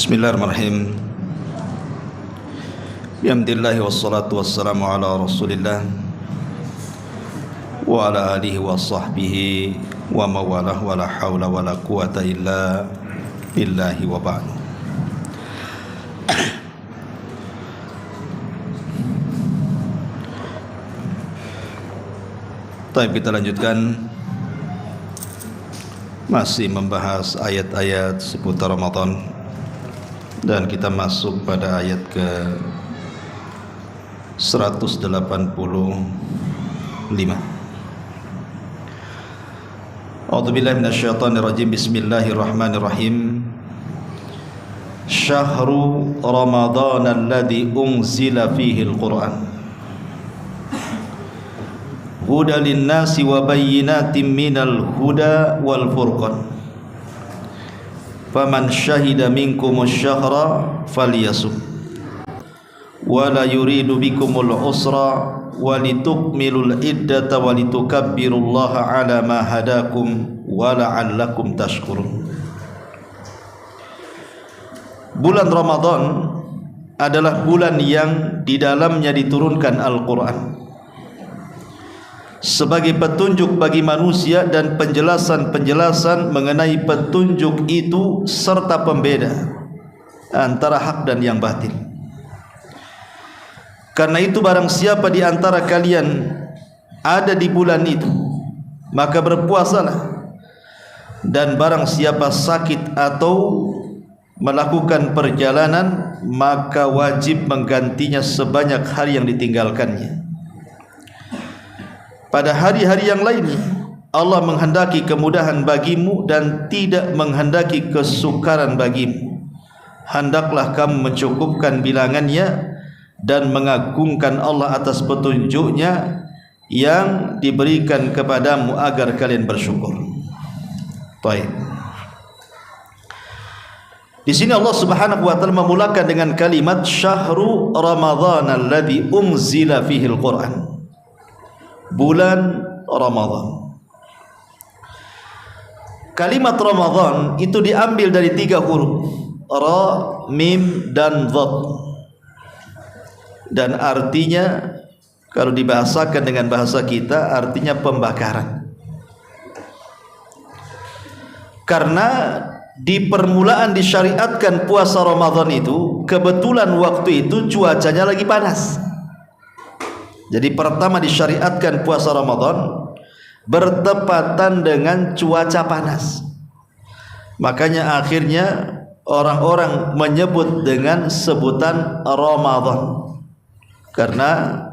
Bismillahirrahmanirrahim. Bihamdillahi wassalatu wassalamu ala rasulillah wa ala alihi wa sahbihi wa mawalah wa la hawla wa la quwata illa billahi wa ba'du. Baik, kita lanjutkan masih membahas ayat-ayat seputar Ramadan. Dan kita masuk pada ayat ke 185. A'udzubillahi minasyaitonirrajim. Bismillahirrahmanirrahim. Syahru Ramadan alladzi unzila fihi al-Qur'an hudan lin-nasi wa bayyinatin minal huda wal furqan. Faman syahida minkumus syahra falyasum wa la yuridu bikumul usra wa litukmilul iddata wa litukabbirullaha ala ma hadakum wa la'allakum tashkurun. Bulan Ramadan adalah bulan yang di dalamnya diturunkan Al-Quran sebagai petunjuk bagi manusia dan penjelasan-penjelasan mengenai petunjuk itu serta pembeda antara hak dan yang batil. Karena itu barang siapa di antara kalian ada di bulan itu, maka berpuasalah. Dan barang siapa sakit atau melakukan perjalanan, maka wajib menggantinya sebanyak hari yang ditinggalkannya. Pada hari-hari yang lainnya Allah menghendaki kemudahan bagimu dan tidak menghendaki kesukaran bagimu. Hendaklah kamu mencukupkan bilangannya dan mengagungkan Allah atas petunjuknya yang diberikan kepadamu agar kalian bersyukur. Baik. Di sini Allah Subhanahu wa taala memulakan dengan kalimat syahru Ramadhan alladzi unzila fihi al-Qur'an. Bulan Ramadan. Kalimat Ramadan itu diambil dari 3 huruf, Ra, Mim, dan Dhad. Dan artinya kalau dibahasakan dengan bahasa kita artinya pembakaran. Karena di permulaan disyariatkan puasa Ramadan itu, kebetulan waktu itu cuacanya lagi panas. Jadi pertama disyariatkan puasa Ramadan bertepatan dengan cuaca panas. Makanya akhirnya orang-orang menyebut dengan sebutan Ramadan. Karena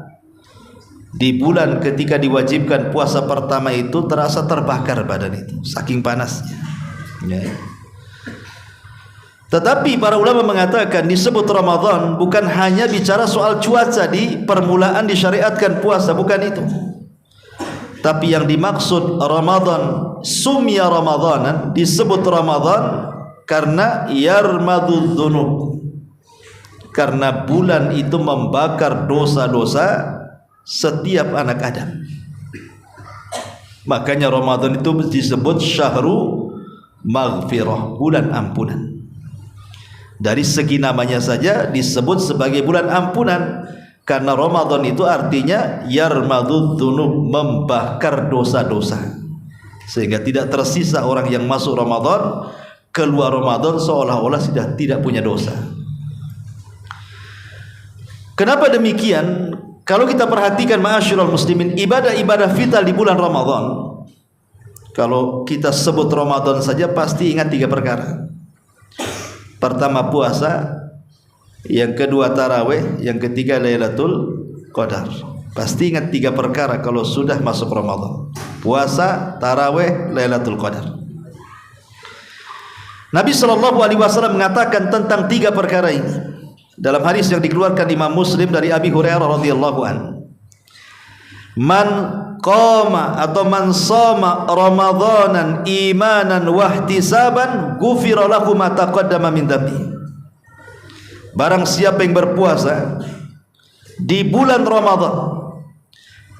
di bulan ketika diwajibkan puasa pertama itu terasa terbakar badan itu, saking panasnya. Ya. Tetapi para ulama mengatakan disebut Ramadan bukan hanya bicara soal cuaca. Di permulaan disyariatkan puasa, bukan itu. Tapi yang dimaksud Ramadan, sumya Ramadanan, disebut Ramadan karena yarmadudz dzunub, karena bulan itu membakar dosa-dosa setiap anak Adam. Makanya Ramadan itu disebut syahru maghfirah, bulan ampunan. Dari segi namanya saja disebut sebagai bulan ampunan, karena Ramadan itu artinya yarmadudz dzunub, membakar dosa-dosa, sehingga tidak tersisa orang yang masuk Ramadan keluar Ramadan seolah-olah sudah tidak punya dosa. Kenapa demikian? Kalau kita perhatikan ma'asyiral muslimin, ibadah-ibadah vital di bulan Ramadan, kalau kita sebut Ramadan saja pasti ingat 3 perkara. Pertama puasa, yang kedua tarawih, yang ketiga Lailatul Qadar. Pasti ingat 3 perkara kalau sudah masuk Ramadan: puasa, tarawih, Lailatul Qadar. Nabi SAW mengatakan tentang 3 perkara ini dalam hadis yang dikeluarkan Imam Muslim dari Abi Hurairah radhiyallahu anhu. Man qama atau man shoma Ramadanan imanan wahtisaban ghufira lahu ma taqaddama min dhanbi. Barang siapa yang berpuasa di bulan Ramadan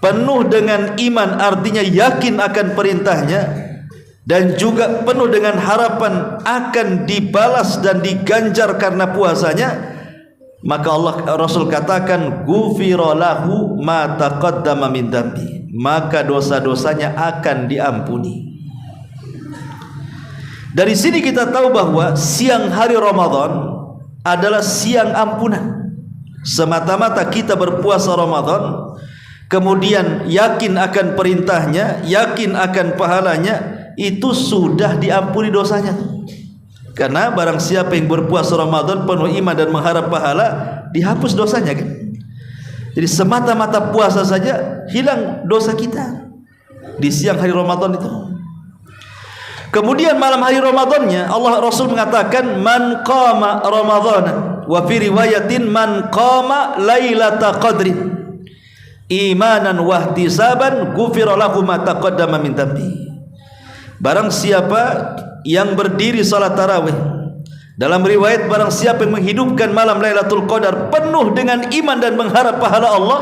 penuh dengan iman, artinya yakin akan perintahnya, dan juga penuh dengan harapan akan dibalas dan diganjar karena puasanya, maka Rasul katakan ghufira lahu ma taqaddama min dambi, maka dosa-dosanya akan diampuni. Dari sini kita tahu bahwa siang hari Ramadan adalah siang ampunan. Semata-mata kita berpuasa Ramadan, kemudian yakin akan perintahnya, yakin akan pahalanya, itu sudah diampuni dosanya. Karena barang siapa yang berpuasa Ramadan penuh iman dan mengharap pahala, dihapus dosanya kan. Jadi semata-mata puasa saja hilang dosa kita di siang hari Ramadan itu. Kemudian malam hari Ramadannya Allah Rasul mengatakan man qama ramadhana, wa fi riwayatin man qama lailata qadrin imanan wa ihtisaban ghufira lahu ma taqaddama min dhanbi. Barang siapa yang berdiri salat tarawih, dalam riwayat barang siapa yang menghidupkan malam Lailatul Qadar penuh dengan iman dan mengharap pahala Allah,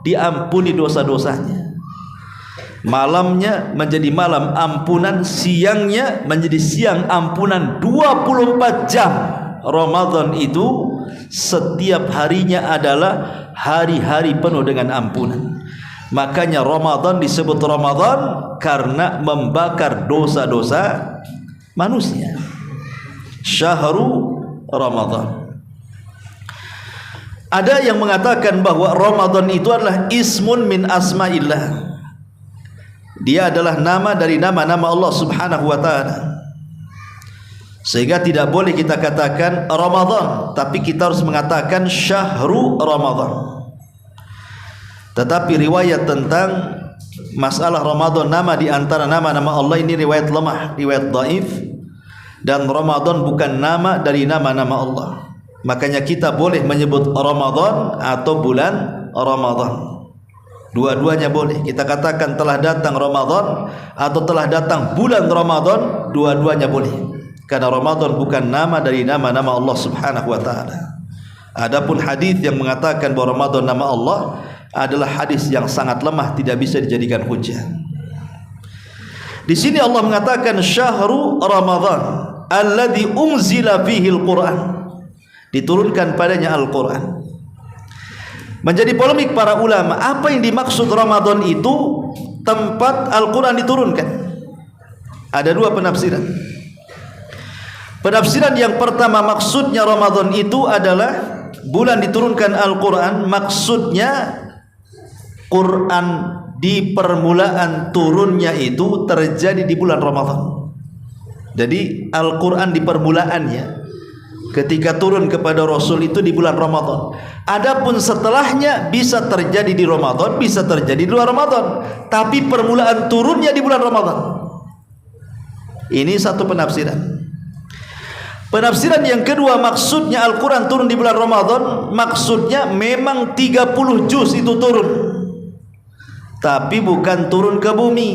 diampuni dosa-dosanya. Malamnya menjadi malam ampunan, siangnya menjadi siang ampunan 24 jam. Ramadan itu setiap harinya adalah hari-hari penuh dengan ampunan. Makanya Ramadan disebut Ramadan karena membakar dosa-dosa manusia. Syahrul Ramadan. Ada yang mengatakan bahwa Ramadan itu adalah ismun min asma'illah. Dia adalah nama dari nama-nama Allah Subhanahu wa taala. Sehingga tidak boleh kita katakan Ramadan, tapi kita harus mengatakan Syahrul Ramadan. Tetapi riwayat tentang masalah Ramadan, nama di antara nama-nama Allah ini riwayat lemah, riwayat dhaif, dan Ramadan bukan nama dari nama-nama Allah. Makanya kita boleh menyebut Ramadan atau bulan Ramadan. Dua-duanya boleh. Kita katakan telah datang Ramadan atau telah datang bulan Ramadan, dua-duanya boleh. Karena Ramadan bukan nama dari nama-nama Allah Subhanahu wa taala. Adapun hadis yang mengatakan bahwa Ramadan nama Allah adalah hadis yang sangat lemah, tidak bisa dijadikan hujah. Di sini Allah mengatakan Syahrul Ramadan alladzi unzila fihi al-Qur'an. Diturunkan padanya Al-Qur'an. Menjadi polemik para ulama, apa yang dimaksud Ramadan itu tempat Al-Quran diturunkan? Ada dua penafsiran. Penafsiran yang pertama, maksudnya Ramadan itu adalah bulan diturunkan Al-Quran, maksudnya Quran di permulaan turunnya itu terjadi di bulan Ramadan. Jadi Al-Quran di permulaannya ketika turun kepada Rasul itu di bulan Ramadan. Adapun setelahnya bisa terjadi di Ramadan, bisa terjadi di luar Ramadan, tapi permulaan turunnya di bulan Ramadan. Ini satu penafsiran. Penafsiran yang kedua, maksudnya Al-Quran turun di bulan Ramadan, maksudnya memang 30 juz itu turun, tapi bukan turun ke bumi,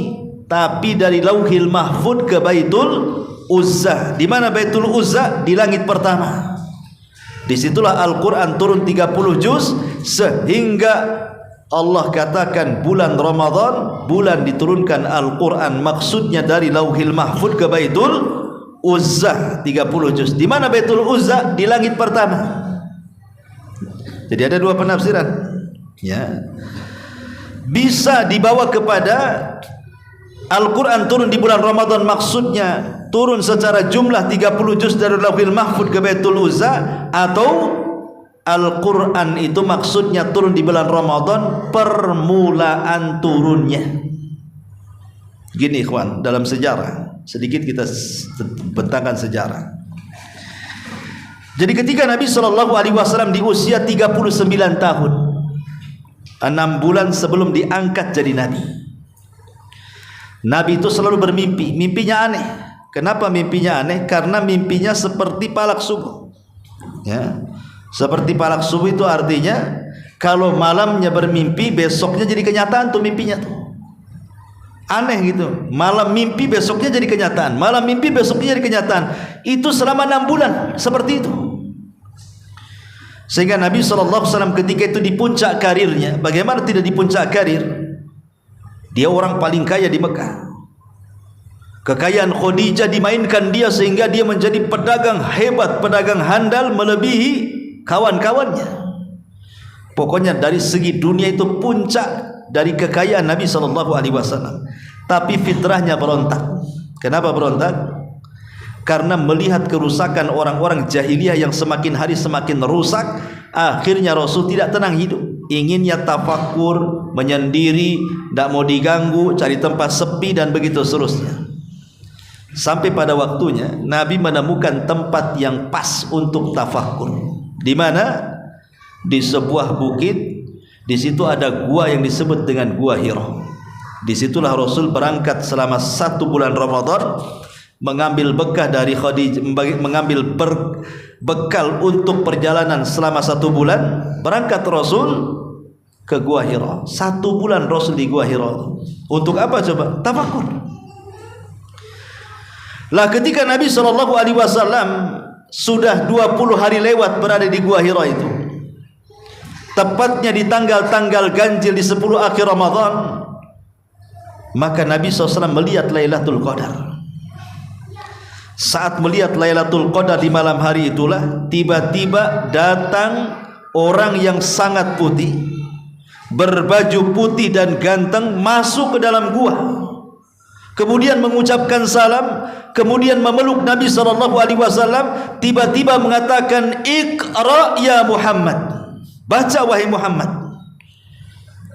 tapi dari Lauhil Mahfud ke Baitul Uzzah. Di mana Baitul Uzzah? Di langit pertama. Disitulah Al-Quran turun 30 juz, sehingga Allah katakan bulan Ramadan, bulan diturunkan Al-Quran, maksudnya dari Lauhil Mahfud ke Baitul Uzzah 30 juz. Di mana Baitul Uzzah? Di langit pertama. Jadi ada dua penafsiran. Ya. Bisa dibawa kepada Al-Quran turun di bulan Ramadan, maksudnya turun secara jumlah 30 juz dari Lauhil Mahfud ke Baitul Uzzah, atau Al-Quran itu maksudnya turun di bulan Ramadan permulaan turunnya. Gini ikhwan, dalam sejarah sedikit kita bentangkan sejarah. Jadi ketika Nabi SAW di usia 39 tahun, 6 bulan sebelum diangkat jadi Nabi, Nabi itu selalu bermimpi. Mimpinya aneh. Kenapa mimpinya aneh? Karena mimpinya seperti palak subuh. Ya, seperti palak subuh itu artinya kalau malamnya bermimpi, besoknya jadi kenyataan tuh mimpinya tuh. Aneh gitu. Malam mimpi, besoknya jadi kenyataan. Malam mimpi, besoknya jadi kenyataan. Itu selama 6 bulan seperti itu. Sehingga Nabi SAW ketika itu di puncak karirnya. Bagaimana tidak di puncak karir? Dia orang paling kaya di Mekah. Kekayaan Khadijah dimainkan dia sehingga dia menjadi pedagang hebat, pedagang handal melebihi kawan-kawannya. Pokoknya dari segi dunia itu puncak dari kekayaan Nabi SAW. Tapi fitrahnya berontak. Kenapa berontak? Karena melihat kerusakan orang-orang jahiliyah yang semakin hari semakin rusak. Akhirnya Rasul tidak tenang hidup. Inginnya tafakur, menyendiri, tidak mau diganggu, cari tempat sepi dan begitu seterusnya. Sampai pada waktunya Nabi menemukan tempat yang pas untuk tafakur. Di mana? Di sebuah bukit. Di situ ada gua yang disebut dengan Gua Hira. Disitulah Rasul berangkat selama 1 bulan Ramadan, mengambil bekah dari Khadijah, mengambil bekal untuk perjalanan selama 1 bulan. Berangkat Rasul ke Gua Hira. 1 bulan Rasul di Gua Hira. Untuk apa coba? Tafakur. Lah ketika Nabi SAW sudah 20 hari lewat berada di Gua Hira itu, tepatnya di tanggal-tanggal ganjil di 10 akhir Ramadan, maka Nabi SAW melihat Lailatul Qadar. Saat melihat Lailatul Qadar di malam hari itulah tiba-tiba datang orang yang sangat putih, berbaju putih dan ganteng, masuk ke dalam gua, kemudian mengucapkan salam, kemudian memeluk Nabi SAW, tiba-tiba mengatakan, "Iqra ya Muhammad." Baca wahai Muhammad.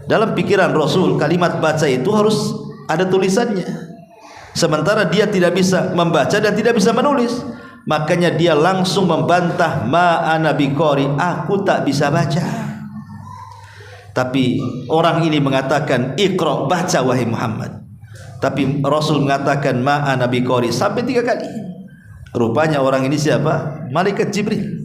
Dalam pikiran Rasul, kalimat baca itu harus ada tulisannya. Sementara dia tidak bisa membaca dan tidak bisa menulis. Makanya dia langsung membantah, "Ma ana biqari," aku tak bisa baca. Tapi orang ini mengatakan, "Iqra," baca wahai Muhammad. Tapi Rasul mengatakan, "Ma ana biqari," sampai 3 kali. Rupanya orang ini siapa? Malaikat Jibril.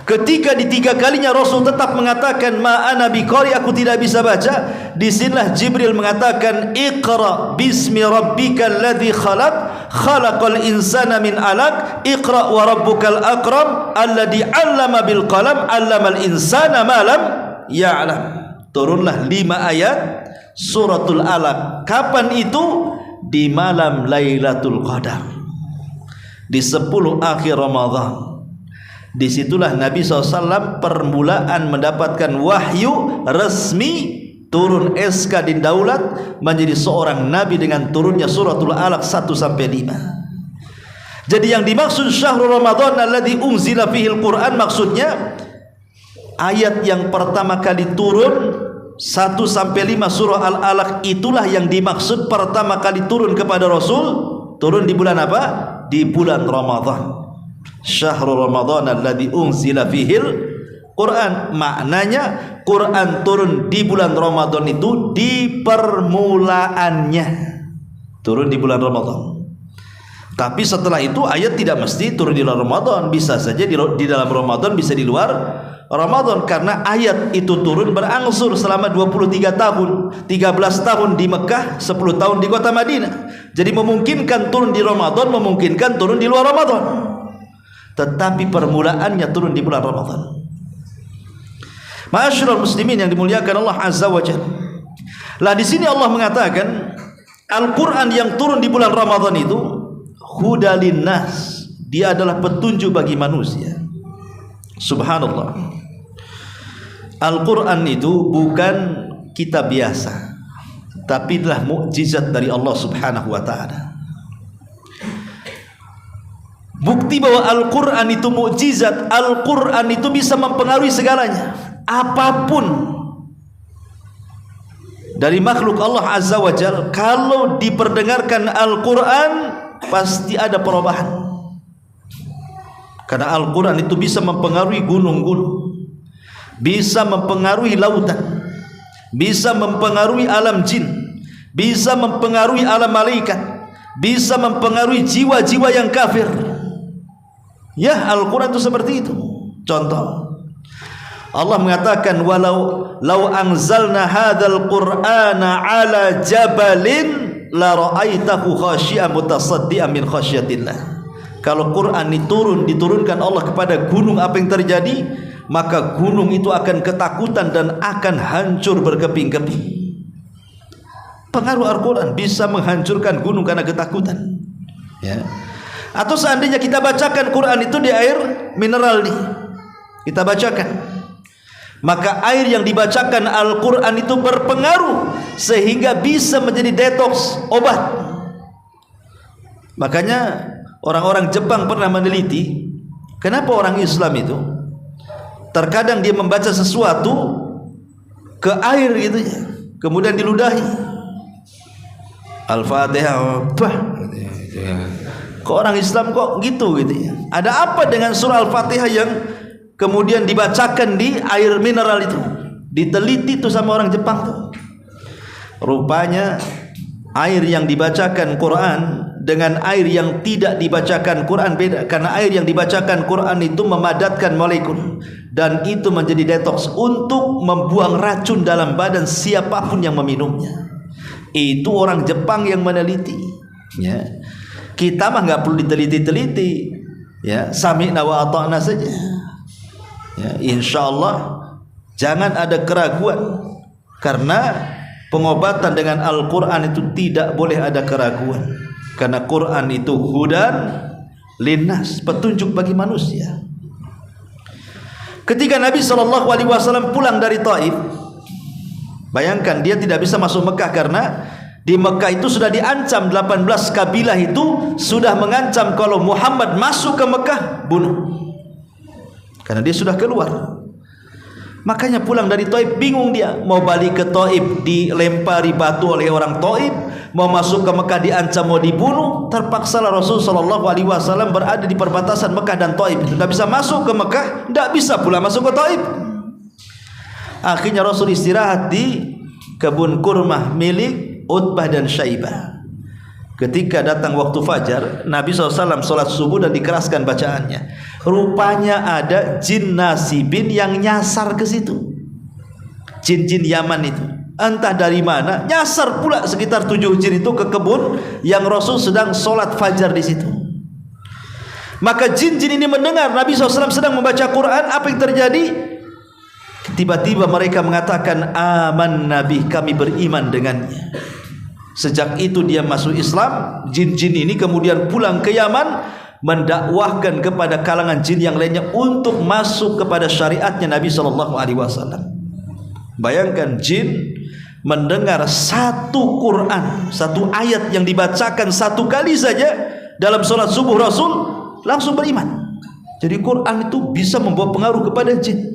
Ketika di 3 kalinya Rasul tetap mengatakan, "Ma ana biqari," aku tidak bisa baca. Disinilah Jibril mengatakan, "Iqra bismi rabbikal ladzi khalaq, khalaqal insana min 'alaq, iqra wa rabbukal akram, alladzi 'allama bil qalam, 'allamal insana ma lam ya'lam." Turunlah 5 ayat Suratul Alaq. Kapan itu? Di malam Lailatul Qadar, di 10 akhir Ramadan. Disitulah Nabi SAW permulaan mendapatkan wahyu resmi, turun SK di daulat menjadi seorang Nabi dengan turunnya Suratul Alaq 1-5. Jadi yang dimaksud syahrul Ramadan alladzi unzila fihil Quran, maksudnya ayat yang pertama kali turun 1-5 surah Al-Alaq, itulah yang dimaksud pertama kali turun kepada Rasul. Turun di bulan apa? Di bulan Ramadan. Syahrul Ramadan alladzi unzila fihil Quran. Maknanya Quran turun di bulan Ramadan itu di permulaannya, turun di bulan Ramadan. Tapi setelah itu ayat tidak mesti turun di bulan Ramadan, bisa saja di dalam Ramadan, bisa di luar Ramadan, karena ayat itu turun berangsur selama 23 tahun, 13 tahun di Mekah, 10 tahun di kota Madinah. Jadi memungkinkan turun di Ramadan, memungkinkan turun di luar Ramadan. Tetapi permulaannya turun di bulan Ramadan. Ma'asyiral muslimin yang dimuliakan Allah Azza wa Jalla. Lah di sini Allah mengatakan Al-Qur'an yang turun di bulan Ramadan itu hudalin nas, dia adalah petunjuk bagi manusia. Subhanallah. Al-Quran itu bukan kitab biasa, tapi adalah mukjizat dari Allah Subhanahu wa ta'ala. Bukti bahwa Al-Quran itu mukjizat, Al-Quran itu bisa mempengaruhi segalanya. Apapun dari makhluk Allah Azza wa Jalla, kalau diperdengarkan Al-Quran pasti ada perubahan. Karena Al-Quran itu bisa mempengaruhi gunung-gunung, bisa mempengaruhi lautan, bisa mempengaruhi alam jin, bisa mempengaruhi alam malaikat, bisa mempengaruhi jiwa-jiwa yang kafir. Ya, Al-Quran itu seperti itu. Contoh, Allah mengatakan, "Walau anzalna hadzal Qur'ana 'ala jabalin la ra'aitahu khashi'an mutasaddian min khasyatillah." Kalau Quran diturunkan Allah kepada gunung, apa yang terjadi? Maka gunung itu akan ketakutan dan akan hancur berkeping-keping. Pengaruh Al-Quran bisa menghancurkan gunung karena ketakutan, ya. Atau seandainya kita bacakan Quran itu di air mineral nih, kita bacakan, maka air yang dibacakan Al-Quran itu berpengaruh sehingga bisa menjadi detox, obat. Makanya orang-orang Jepang pernah meneliti kenapa orang Islam itu terkadang dia membaca sesuatu ke air gitu ya, kemudian diludahi. Al-Fatihah, kok orang Islam kok gitu ya. Ada apa dengan surah Al-Fatihah yang kemudian dibacakan di air mineral itu? Diteliti tuh sama orang Jepang tuh. Rupanya air yang dibacakan Quran dengan air yang tidak dibacakan Quran beda. Karena air yang dibacakan Quran itu memadatkan molekul, dan itu menjadi detox untuk membuang racun dalam badan siapapun yang meminumnya. Itu orang Jepang yang meneliti, ya. Kita mah nggak perlu diteliti-teliti, ya. Sami'na wa ata'na saja, ya. Insya Allah jangan ada keraguan, karena pengobatan dengan Al-Quran itu tidak boleh ada keraguan, karena Quran itu hudan linnas, petunjuk bagi manusia. Ketika Nabi SAW pulang dari Taif, bayangkan dia tidak bisa masuk Mekah karena di Mekah itu sudah diancam, 18 kabilah itu sudah mengancam kalau Muhammad masuk ke Mekah bunuh, karena dia sudah keluar. Makanya pulang dari Taif bingung, dia mau balik ke Taif dilempari batu oleh orang Taif, mau masuk ke Mekah diancam mau dibunuh. Terpaksalah Rasul SAW berada di perbatasan Mekah dan Taif. Tidak bisa masuk ke Mekah, tidak bisa pula masuk ke Taif. Akhirnya Rasul istirahat di kebun kurma milik Utbah dan Syaibah. Ketika datang waktu fajar, Nabi SAW sholat subuh dan dikeraskan bacaannya. Rupanya ada jin nasibin yang nyasar ke situ. Jin-jin Yaman itu, entah dari mana, nyasar pula sekitar 7 jin itu ke kebun yang Rasul sedang sholat fajar di situ. Maka jin-jin ini mendengar Nabi SAW sedang membaca Quran. Apa yang terjadi? Tiba-tiba mereka mengatakan, aman Nabi, kami beriman dengannya. Sejak itu dia masuk Islam. Jin-jin ini kemudian pulang ke Yaman, mendakwahkan kepada kalangan jin yang lainnya untuk masuk kepada syariatnya Nabi SAW. Bayangkan, jin mendengar satu Quran, satu ayat yang dibacakan satu kali saja dalam sholat subuh Rasul, langsung beriman. Jadi Quran itu bisa membawa pengaruh kepada jin.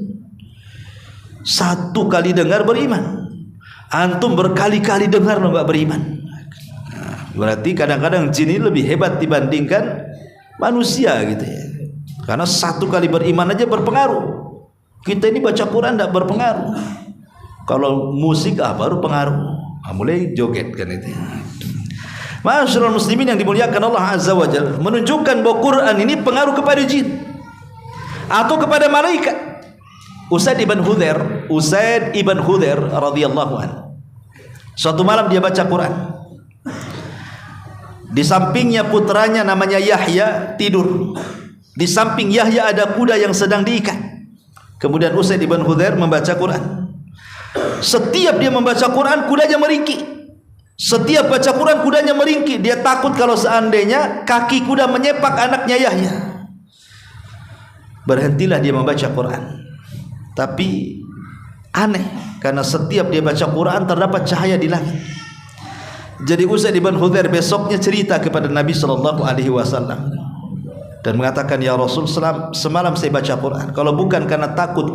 Satu kali dengar beriman. Antum berkali-kali dengar lo nggak beriman. Berarti kadang-kadang jin ini lebih hebat dibandingkan manusia gitu ya. Karena satu kali beriman aja berpengaruh. Kita ini baca Quran tidak berpengaruh. Kalau musik baru pengaruh. Mulai joget kan itu. Ma'asyiral muslimin yang dimuliakan Allah Azza wa Jalla, menunjukkan bahwa Quran ini pengaruh kepada jin atau kepada malaikat. Usaid ibn Hudhair radhiyallahu anhu, suatu malam dia baca Quran. Di sampingnya putranya namanya Yahya tidur. Di samping Yahya ada kuda yang sedang diikat. Kemudian Usaid ibn Hudhair membaca Quran. Setiap dia membaca Quran, kudanya meringkik. Setiap baca Quran, kudanya meringkik. Dia takut kalau seandainya kaki kuda menyepak anaknya Yahya. Berhentilah dia membaca Quran. Tapi aneh, karena setiap dia baca Quran terdapat cahaya di langit. Jadi Usaid ibn Hudhair besoknya cerita kepada Nabi SAW dan mengatakan, ya Rasul, semalam saya baca Quran. Kalau bukan karena takut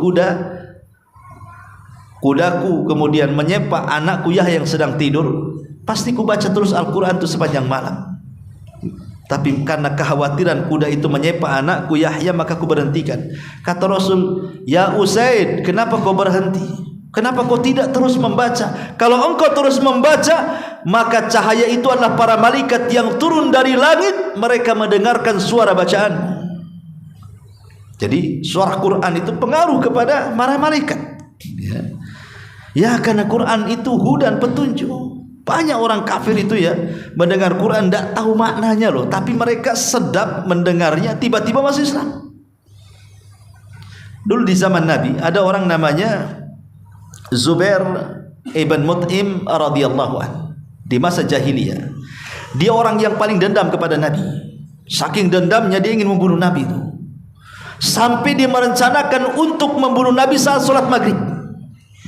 kudaku kemudian menyepak anakku Yahya yang sedang tidur, pasti ku baca terus Al-Quran itu sepanjang malam. Tapi karena kekhawatiran kuda itu menyepak anakku Yahya, maka ku berhentikan. Kata Rasul, ya Usaid, kenapa kau berhenti? Kenapa kau tidak terus membaca? Kalau engkau terus membaca, maka cahaya itu adalah para malaikat yang turun dari langit. Mereka mendengarkan suara bacaan. Jadi suara Quran itu pengaruh kepada para malaikat. Ya, karena Quran itu hudan, petunjuk. Banyak orang kafir itu ya mendengar Quran tidak tahu maknanya loh, tapi mereka sedap mendengarnya, tiba-tiba masuk Islam. Dulu di zaman Nabi ada orang namanya Zubair ibn Mut'im radhiyallahu anhu. di masa jahiliyah. Dia orang yang paling dendam kepada Nabi. Saking dendamnya dia ingin membunuh Nabi itu. Sampai dia merencanakan untuk membunuh Nabi saat sholat maghrib.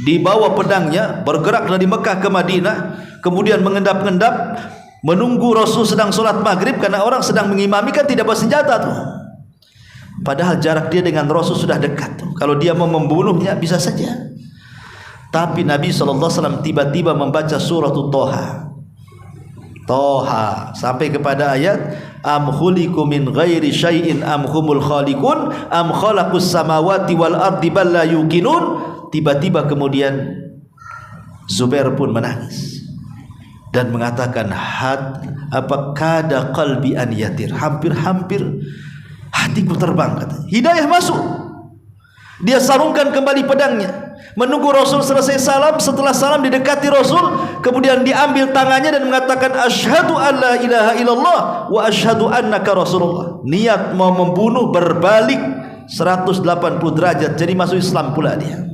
Dibawa pedangnya, bergerak dari Mekah ke Madinah, kemudian mengendap-endap menunggu Rasul sedang sholat maghrib, karena orang sedang mengimami kan tidak bersenjata tuh. Padahal jarak dia dengan Rasul sudah dekat tuh. Kalau dia mau membunuhnya bisa saja. Tapi Nabi SAW tiba-tiba membaca surah Toha sampai kepada ayat am khuliqu min ghairi syai'in am humul khaliqun am khalaqus samawati wal ardi bal la yuqinun. Tiba-tiba kemudian Zubair pun menangis dan mengatakan kada qalbi an yatir, hampir-hampir hatiku terbang, katanya. Hidayah masuk. Dia sarungkan kembali pedangnya, menunggu Rasul selesai salam. Setelah salam didekati Rasul, kemudian diambil tangannya dan mengatakan asyhadu an la ilaha illallah wa asyhadu annaka rasulullah. Niat mau membunuh berbalik 180 derajat, jadi masuk Islam pula dia.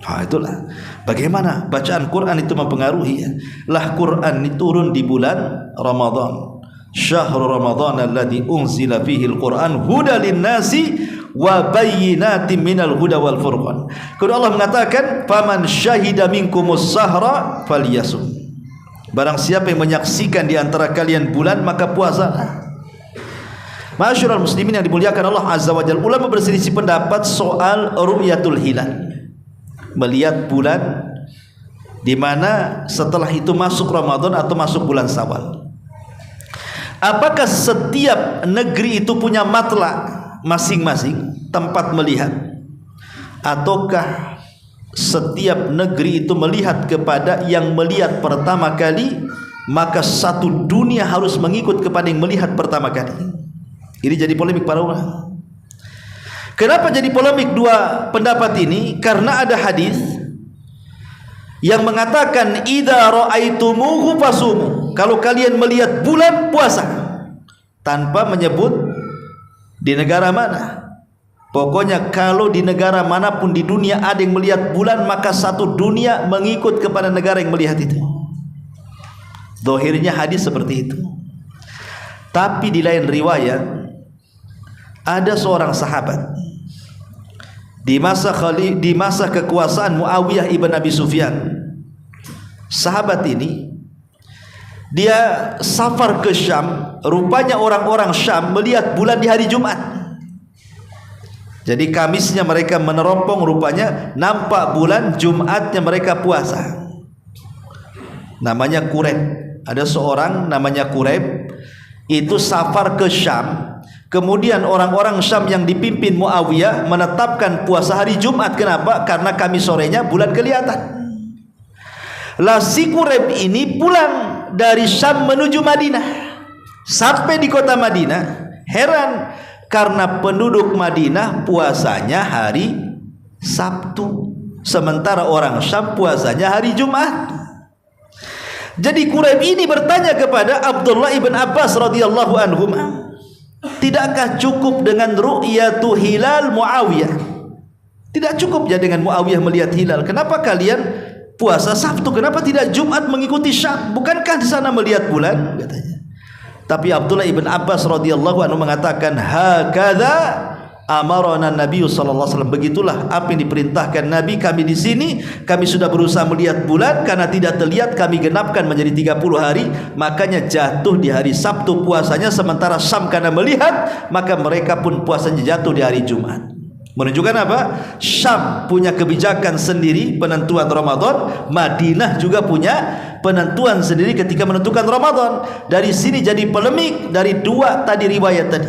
Itulah bagaimana bacaan Quran itu mempengaruhi ya. Lah Quran ini turun di bulan Ramadan. Syahrul Ramadan alladzi unzila fihi al-Quran hudan lin-nasi wa bayyinatin minal huda wal furqan. Kedua Allah mengatakan faman syahida minkumus sahra falyasum. Barang siapa yang menyaksikan di antara kalian bulan maka puasalah. Ma'asyiral muslimin yang dimuliakan Allah Azza wa Jalla, ulama berselisih pendapat soal ru'yatul hilal, melihat bulan di mana setelah itu masuk Ramadan atau masuk bulan Syawal. Apakah setiap negeri itu punya matla masing-masing tempat melihat, ataukah setiap negeri itu melihat kepada yang melihat pertama kali, maka satu dunia harus mengikut kepada yang melihat pertama kali? Ini jadi polemik para ulama. Kenapa jadi polemik dua pendapat ini? Karena ada hadis yang mengatakan idza ra'aitumuhu fasumu, kalau kalian melihat bulan puasa, tanpa menyebut di negara mana. Pokoknya kalau di negara manapun di dunia ada yang melihat bulan, maka satu dunia mengikut kepada negara yang melihat itu. Zahirnya hadis seperti itu. Tapi di lain riwayat ada seorang sahabat di masa kekuasaan Muawiyah ibn Abi Sufyan. Sahabat ini dia safar ke Syam. Rupanya orang-orang Syam melihat bulan di hari Jumat. Jadi Kamisnya mereka meneropong, rupanya nampak bulan, Jumatnya mereka puasa. Namanya Quraib. Ada seorang namanya Quraib, itu safar ke Syam. Kemudian orang-orang Syam yang dipimpin Muawiyah menetapkan puasa hari Jumat. Kenapa? Karena Kamis sorenya bulan kelihatan. Lah si Quraib ini pulang dari Syam menuju Madinah. Sampai di kota Madinah, heran karena penduduk Madinah puasanya hari Sabtu, sementara orang Syam puasanya hari Jumat. Jadi Quraib ini bertanya kepada Abdullah ibn Abbas radhiyallahu anhu, tidakkah cukup dengan ru'yatu hilal Muawiyah? Tidak cukup ya dengan Muawiyah melihat hilal. Kenapa kalian puasa Sabtu? Kenapa tidak Jumat mengikuti Syam? Bukankah di sana melihat bulan? Katanya. Tapi Abdullah ibn Abbas radhiyallahu anhu mengatakan, hakadha amarana Nabi sallallahu alaihi wasallam. Begitulah apa yang diperintahkan Nabi. Kami di sini, kami sudah berusaha melihat bulan, karena tidak terlihat kami genapkan menjadi 30 hari. Makanya jatuh di hari Sabtu puasanya, sementara Syam karena melihat, maka mereka pun puasanya jatuh di hari Jumat. Menunjukkan apa? Syam punya kebijakan sendiri penentuan Ramadan, Madinah juga punya penentuan sendiri ketika menentukan Ramadan. Dari sini jadi polemik dari dua tadi riwayat tadi.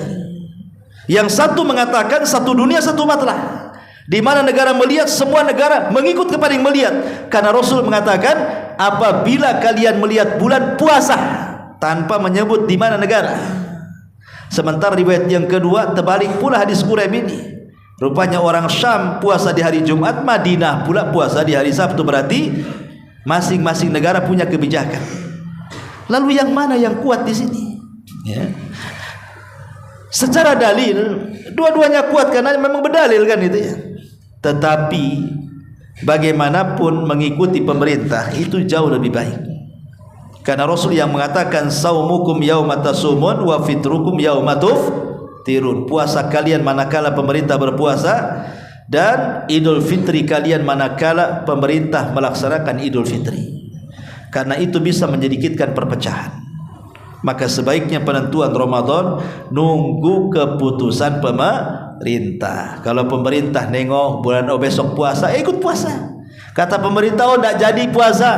Yang satu mengatakan satu dunia satu matlah, di mana negara melihat, semua negara mengikut kepada yang melihat. Karena Rasul mengatakan apabila kalian melihat bulan puasa, tanpa menyebut di mana negara. Sementara riwayat yang kedua terbalik pula hadis Quraib ini. Rupanya orang Syam puasa di hari Jumat, Madinah pula puasa di hari Sabtu. Berarti masing-masing negara punya kebijakan. Lalu yang mana yang kuat di sini? Ya. Secara dalil dua-duanya kuat karena memang berdalil kan itu ya. Tetapi bagaimanapun mengikuti pemerintah itu jauh lebih baik. Karena Rasul yang mengatakan saumukum yauma tasumun wa fitrukum yauma tuftirun. Puasa kalian manakala pemerintah berpuasa, dan Idul Fitri kalian manakala pemerintah melaksanakan Idul Fitri. Karena itu bisa menjadikan perpecahan. Maka sebaiknya penentuan Ramadan nunggu keputusan pemerintah. Kalau pemerintah nengok bulan besok puasa, ikut puasa. Kata pemerintah, oh tidak jadi puasa,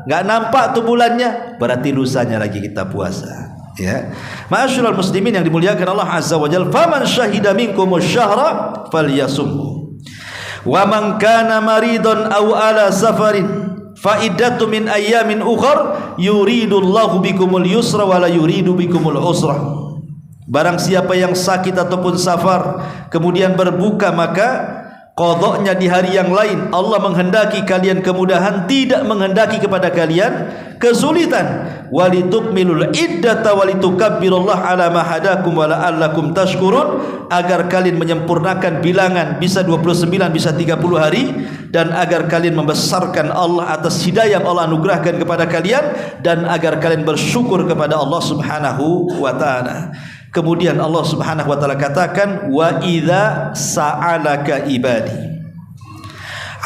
nggak nampak tuh bulannya, berarti lusanya lagi kita puasa. Ya, ma'asyiral muslimin yang dimuliakan Allah Azza wa Jalla, faman syahida minkumus syahra falyasumhu wa man kana maridun aw ala safarin fa'iddatu min ayyamin ukhar yuridullahu bikumul yusra wa la yuridu bikumul usra. Barang siapa yang sakit ataupun safar kemudian berbuka, maka qadanya di hari yang lain. Allah menghendaki kalian kemudahan, tidak menghendaki kepada kalian kesulitan. Walitukmilul iddata walitukabbirullaha ala ma hadakum wa la'allakum tashkurun, agar kalian menyempurnakan bilangan, bisa 29, bisa 30 hari, dan agar kalian membesarkan Allah atas hidayah yang Allah anugerahkan kepada kalian, dan agar kalian bersyukur kepada Allah Subhanahu wa taala. Kemudian Allah Subhanahu wa taala katakan, wa idza sa'alaka ibadi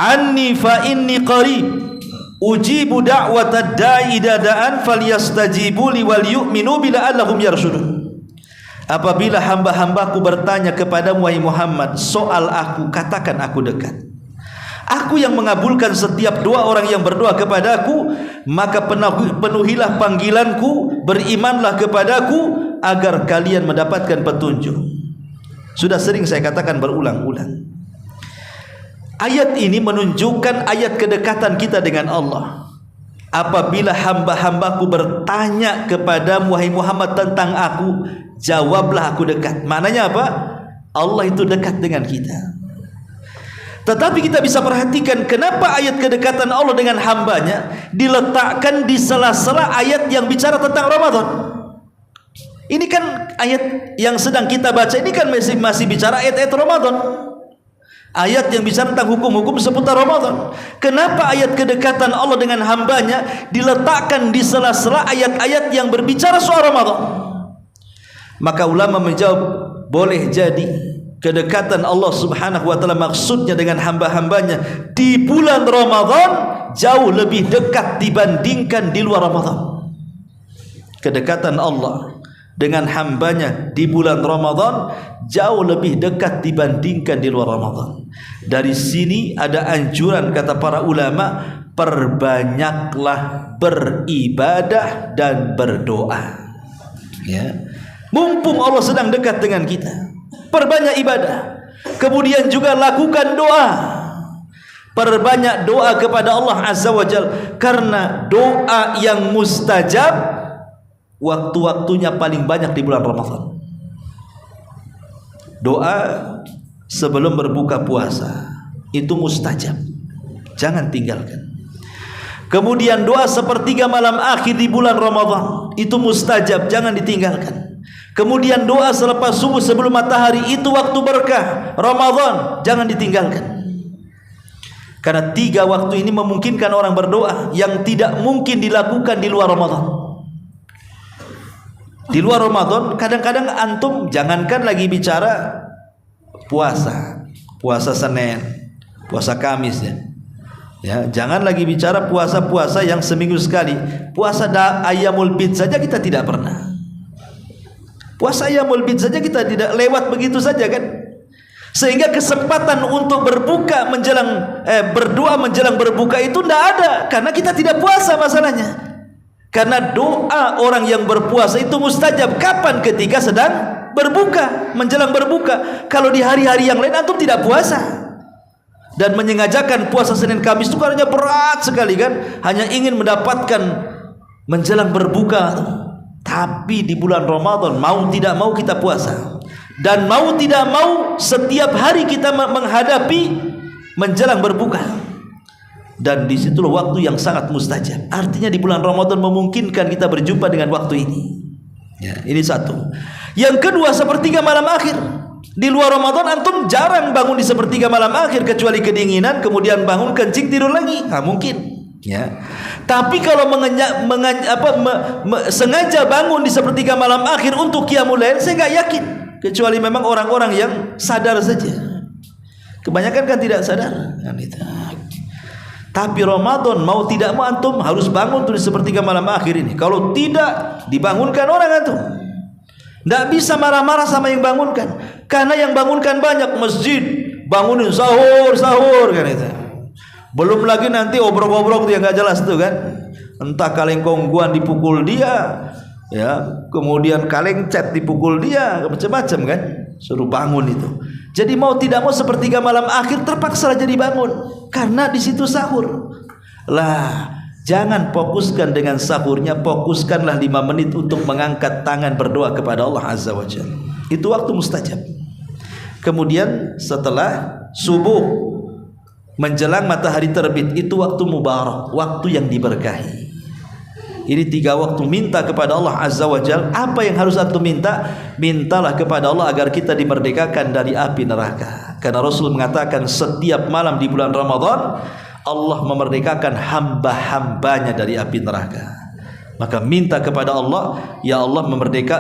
anni fa inni qarib ujibu da'watad da'i idza da'an falyastajibu li wal yu'minu la'allahum yarshudun. Apabila hamba-hambaku bertanya kepadamu wahai Muhammad soal aku, katakan aku dekat. Aku yang mengabulkan setiap doa orang yang berdoa kepadaku, maka penuhilah panggilanku, berimanlah kepadaku agar kalian mendapatkan petunjuk. Sudah sering saya katakan berulang-ulang, ayat ini menunjukkan ayat kedekatan kita dengan Allah. Apabila hamba-hambaku bertanya kepadamu wahai Muhammad tentang aku, jawablah aku dekat. Maknanya apa? Allah itu dekat dengan kita. Tetapi kita bisa perhatikan kenapa ayat kedekatan Allah dengan hambanya diletakkan di sela-sela ayat yang bicara tentang Ramadan. Ini kan ayat yang sedang kita baca ini kan masih bicara ayat-ayat Ramadan. Ayat yang bicara tentang hukum-hukum seputar Ramadan. Kenapa ayat kedekatan Allah dengan hambanya diletakkan di sela-sela ayat-ayat yang berbicara soal Ramadan? Maka ulama menjawab, boleh jadi kedekatan Allah Subhanahu wa taala maksudnya dengan hamba-hambanya di bulan Ramadan jauh lebih dekat dibandingkan di luar Ramadan. Kedekatan Allah dengan hambanya di bulan Ramadan jauh lebih dekat dibandingkan di luar Ramadan. Dari sini ada anjuran kata para ulama, perbanyaklah beribadah dan berdoa. Ya, mumpung Allah sedang dekat dengan kita, perbanyak ibadah. Kemudian juga lakukan doa. Perbanyak doa kepada Allah Azza wa Jalla, karena doa yang mustajab waktu-waktunya paling banyak di bulan Ramadan. Doa sebelum berbuka puasa itu mustajab, jangan tinggalkan. Kemudian doa sepertiga malam akhir di bulan Ramadan itu mustajab, jangan ditinggalkan. Kemudian doa selepas subuh sebelum matahari itu waktu berkah Ramadan, jangan ditinggalkan. Karena 3 waktu ini memungkinkan orang berdoa yang tidak mungkin dilakukan di luar Ramadan. Di luar Ramadan kadang-kadang antum jangankan lagi bicara puasa Senin, puasa Kamis ya, jangan lagi bicara puasa-puasa yang seminggu sekali. Puasa Ayyamul Bid saja kita tidak pernah. Puasa Ayyamul Bid saja kita tidak lewat begitu saja kan. Sehingga kesempatan untuk berbuka berdoa menjelang berbuka itu tidak ada, karena kita tidak puasa masalahnya. Karena doa orang yang berpuasa itu mustajab kapan? Ketika sedang berbuka, menjelang berbuka. Kalau di hari-hari yang lain antum tidak puasa dan menyengajakan puasa Senin Kamis itu karena berat sekali kan, hanya ingin mendapatkan menjelang berbuka. Tapi di bulan Ramadan mau tidak mau kita puasa, dan mau tidak mau setiap hari kita menghadapi menjelang berbuka. Dan disitulah waktu yang sangat mustajab. Artinya di bulan Ramadan memungkinkan kita berjumpa dengan waktu ini. Ya, ini satu. Yang kedua, sepertiga malam akhir. Di luar Ramadan antum jarang bangun di sepertiga malam akhir kecuali kedinginan, kemudian bangun kencing tidur lagi. Nggak mungkin. Ya. Tapi kalau sengaja bangun di sepertiga malam akhir untuk qiyamul lail, saya nggak yakin, kecuali memang orang-orang yang sadar saja. Kebanyakan kan tidak sadar kan itu. Tapi Ramadan mau tidak mau antum harus bangun tuh di sepertiga malam akhir ini. Kalau tidak dibangunkan orang antum, tidak bisa marah-marah sama yang bangunkan, karena yang bangunkan banyak, masjid bangunin sahur kan itu. Belum lagi nanti obrok-obrok yang nggak jelas itu kan, entah kaleng kongguan dipukul dia, ya, kemudian kaleng cat dipukul dia, macam-macam kan, suruh bangun itu. Jadi mau tidak mau sepertiga malam akhir terpaksa jadi bangun, karena di situ sahur. Lah, jangan fokuskan dengan sahurnya, fokuskanlah 5 menit untuk mengangkat tangan berdoa kepada Allah Azza wa Jalla. Itu waktu mustajab. Kemudian setelah subuh menjelang matahari terbit, itu waktu mubarak, waktu yang diberkahi. Ini 3 waktu. Minta kepada Allah Azza wa Jalla. Apa yang harus antum minta? Mintalah kepada Allah agar kita dimerdekakan dari api neraka. Karena Rasul mengatakan setiap malam di bulan Ramadan Allah memerdekakan hamba-hambanya dari api neraka. Maka minta kepada Allah, ya Allah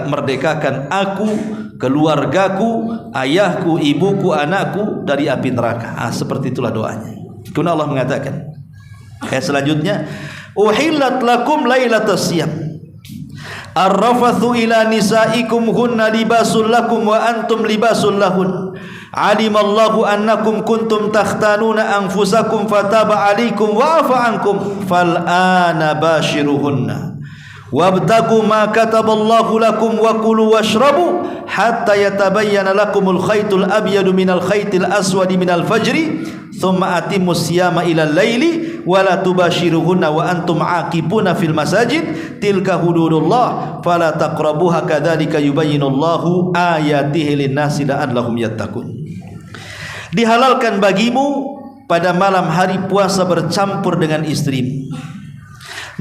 merdekakan aku, keluargaku, ayahku, ibuku, anakku dari api neraka. Seperti itulah doanya. Kemudian Allah mengatakan ayat selanjutnya, uhillat lakum lailatas siyam arrafathu ila nisaikum hunna libasul lakum wa antum libasul lahun alimallahu annakum kuntum takhtanuna anfusakum fataba alaikum wa afa ankum fal'ana bashiruhunna wabtagu ma kataballahu lakum wa kulu washrabu hatta yatabayyana lakumul khaytul abyadu minal khaytil aswadi minal fajri thumma atimmus siyama ilal laili wa la tubashiruhunna wa antum aqibuna fil masajid tilka hududullah fala taqrabuha kadzalika yubayyinullahu ayatihi lin-nasi la'allahum yattaqun. Dihalalkan bagimu pada malam hari puasa bercampur dengan istrimu.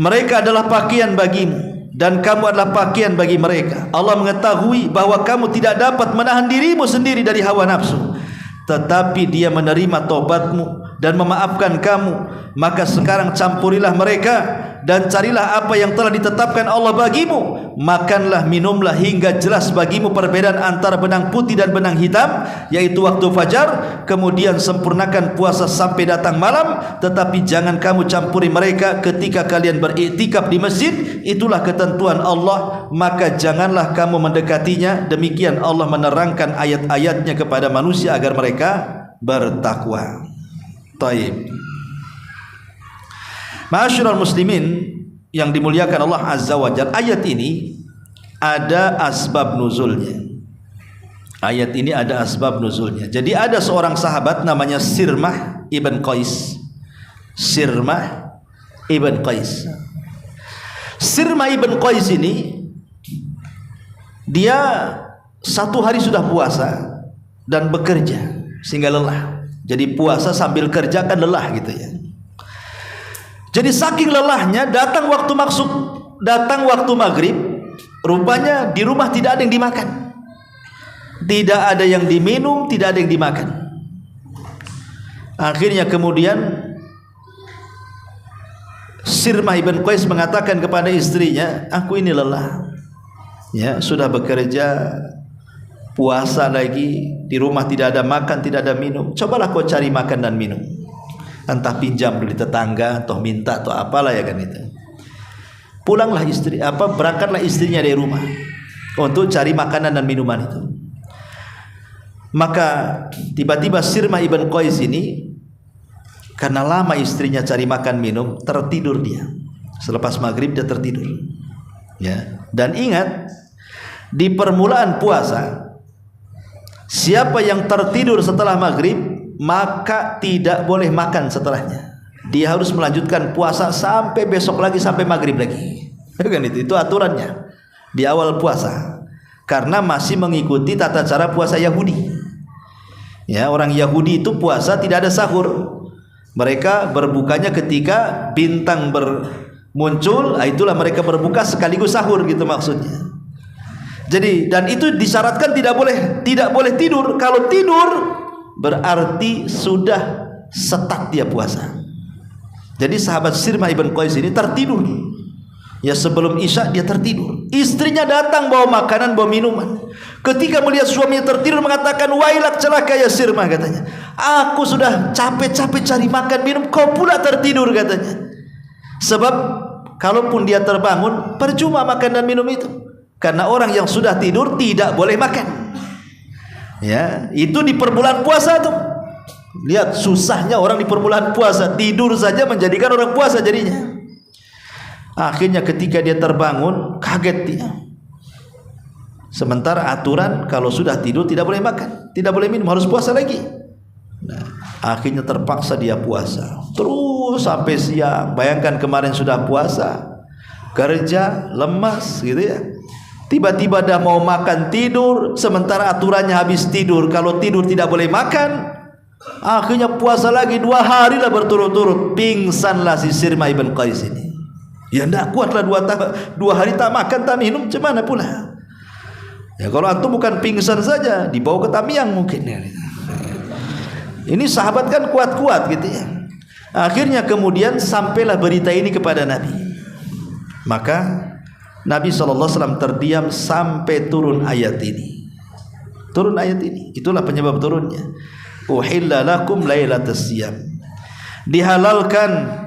Mereka adalah pakaian bagimu dan kamu adalah pakaian bagi mereka. Allah mengetahui bahwa kamu tidak dapat menahan dirimu sendiri dari hawa nafsu, tetapi Dia menerima taubatmu dan memaafkan kamu. Maka sekarang campurilah mereka dan carilah apa yang telah ditetapkan Allah bagimu. Makanlah, minumlah hingga jelas bagimu perbedaan antara benang putih dan benang hitam, yaitu waktu fajar. Kemudian sempurnakan puasa sampai datang malam, tetapi jangan kamu campuri mereka ketika kalian beriktikaf di masjid. Itulah ketentuan Allah, maka janganlah kamu mendekatinya. Demikian Allah menerangkan ayat-ayatnya kepada manusia agar mereka bertakwa. Taib. Ma'asyiral muslimin yang dimuliakan Allah Azza wa Jalla, ayat ini ada asbab nuzulnya. Ayat ini ada asbab nuzulnya. Jadi ada seorang sahabat namanya Sirmah ibn Qais. Sirmah ibn Qais. Sirmah ibn Qais ini dia satu hari sudah puasa dan bekerja sehingga lelah. Jadi puasa sambil kerja kan lelah gitu ya. Jadi saking lelahnya datang waktu maghrib, rupanya di rumah tidak ada yang dimakan, tidak ada yang diminum, tidak ada yang dimakan. Akhirnya kemudian Sirmah ibn Qais mengatakan kepada istrinya, aku ini lelah, ya sudah bekerja, puasa lagi, di rumah tidak ada makan, tidak ada minum. Cobalah kau cari makan dan minum. Entah pinjam dari tetangga atau minta atau apalah ya kan itu. Pulanglah berangkatlah istrinya dari rumah untuk cari makanan dan minuman itu. Maka tiba-tiba Sirmah ibn Qais ini karena lama istrinya cari makan minum, tertidur dia. Selepas maghrib dia tertidur. Ya. Dan ingat, di permulaan puasa, siapa yang tertidur setelah maghrib maka tidak boleh makan setelahnya. Dia harus melanjutkan puasa sampai besok lagi, sampai maghrib lagi. Kan itu aturannya di awal puasa, karena masih mengikuti tata cara puasa Yahudi. Ya, orang Yahudi itu puasa tidak ada sahur. Mereka berbukanya ketika bintang muncul, itulah mereka berbuka sekaligus sahur gitu maksudnya. Jadi dan itu disyaratkan tidak boleh tidur. Kalau tidur berarti sudah setak dia puasa. Jadi sahabat Sirmah ibn Qais ini tertidur. Ya sebelum Isya dia tertidur. Istrinya datang bawa makanan, bawa minuman. Ketika melihat suaminya tertidur mengatakan, "Wailak, celaka ya Sirmah," katanya. "Aku sudah capek-capek cari makan minum, kau pula tertidur," katanya. Sebab kalaupun dia terbangun, percuma makan dan minum itu. Karena orang yang sudah tidur tidak boleh makan. Ya, itu di perbulan puasa tuh. Lihat susahnya orang di perbulan puasa, tidur saja menjadikan orang puasa jadinya. Akhirnya ketika dia terbangun, kaget dia. Sementara aturan kalau sudah tidur tidak boleh makan, tidak boleh minum, harus puasa lagi. Nah, akhirnya terpaksa dia puasa terus sampai siang. Bayangkan kemarin sudah puasa, kerja, lemas gitu ya. Tiba-tiba dah mau makan, tidur, sementara aturannya habis tidur. Kalau tidur tidak boleh makan. Akhirnya puasa lagi 2 hari lah berturut-turut. Pingsanlah si Sirmah ibn Qais ini. Ya tidak kuatlah 2 hari tak makan tak minum, macam mana pula? Ya kalau antum bukan pingsan saja, dibawa ke Tamiang mungkin ya. Ini sahabat kan kuat-kuat gitu ya. Akhirnya kemudian sampailah berita ini kepada Nabi. Maka Nabi SAW terdiam sampai turun ayat ini. Turun ayat ini, itulah penyebab turunnya. Uhilla lakum lailatas siyam. Dihalalkan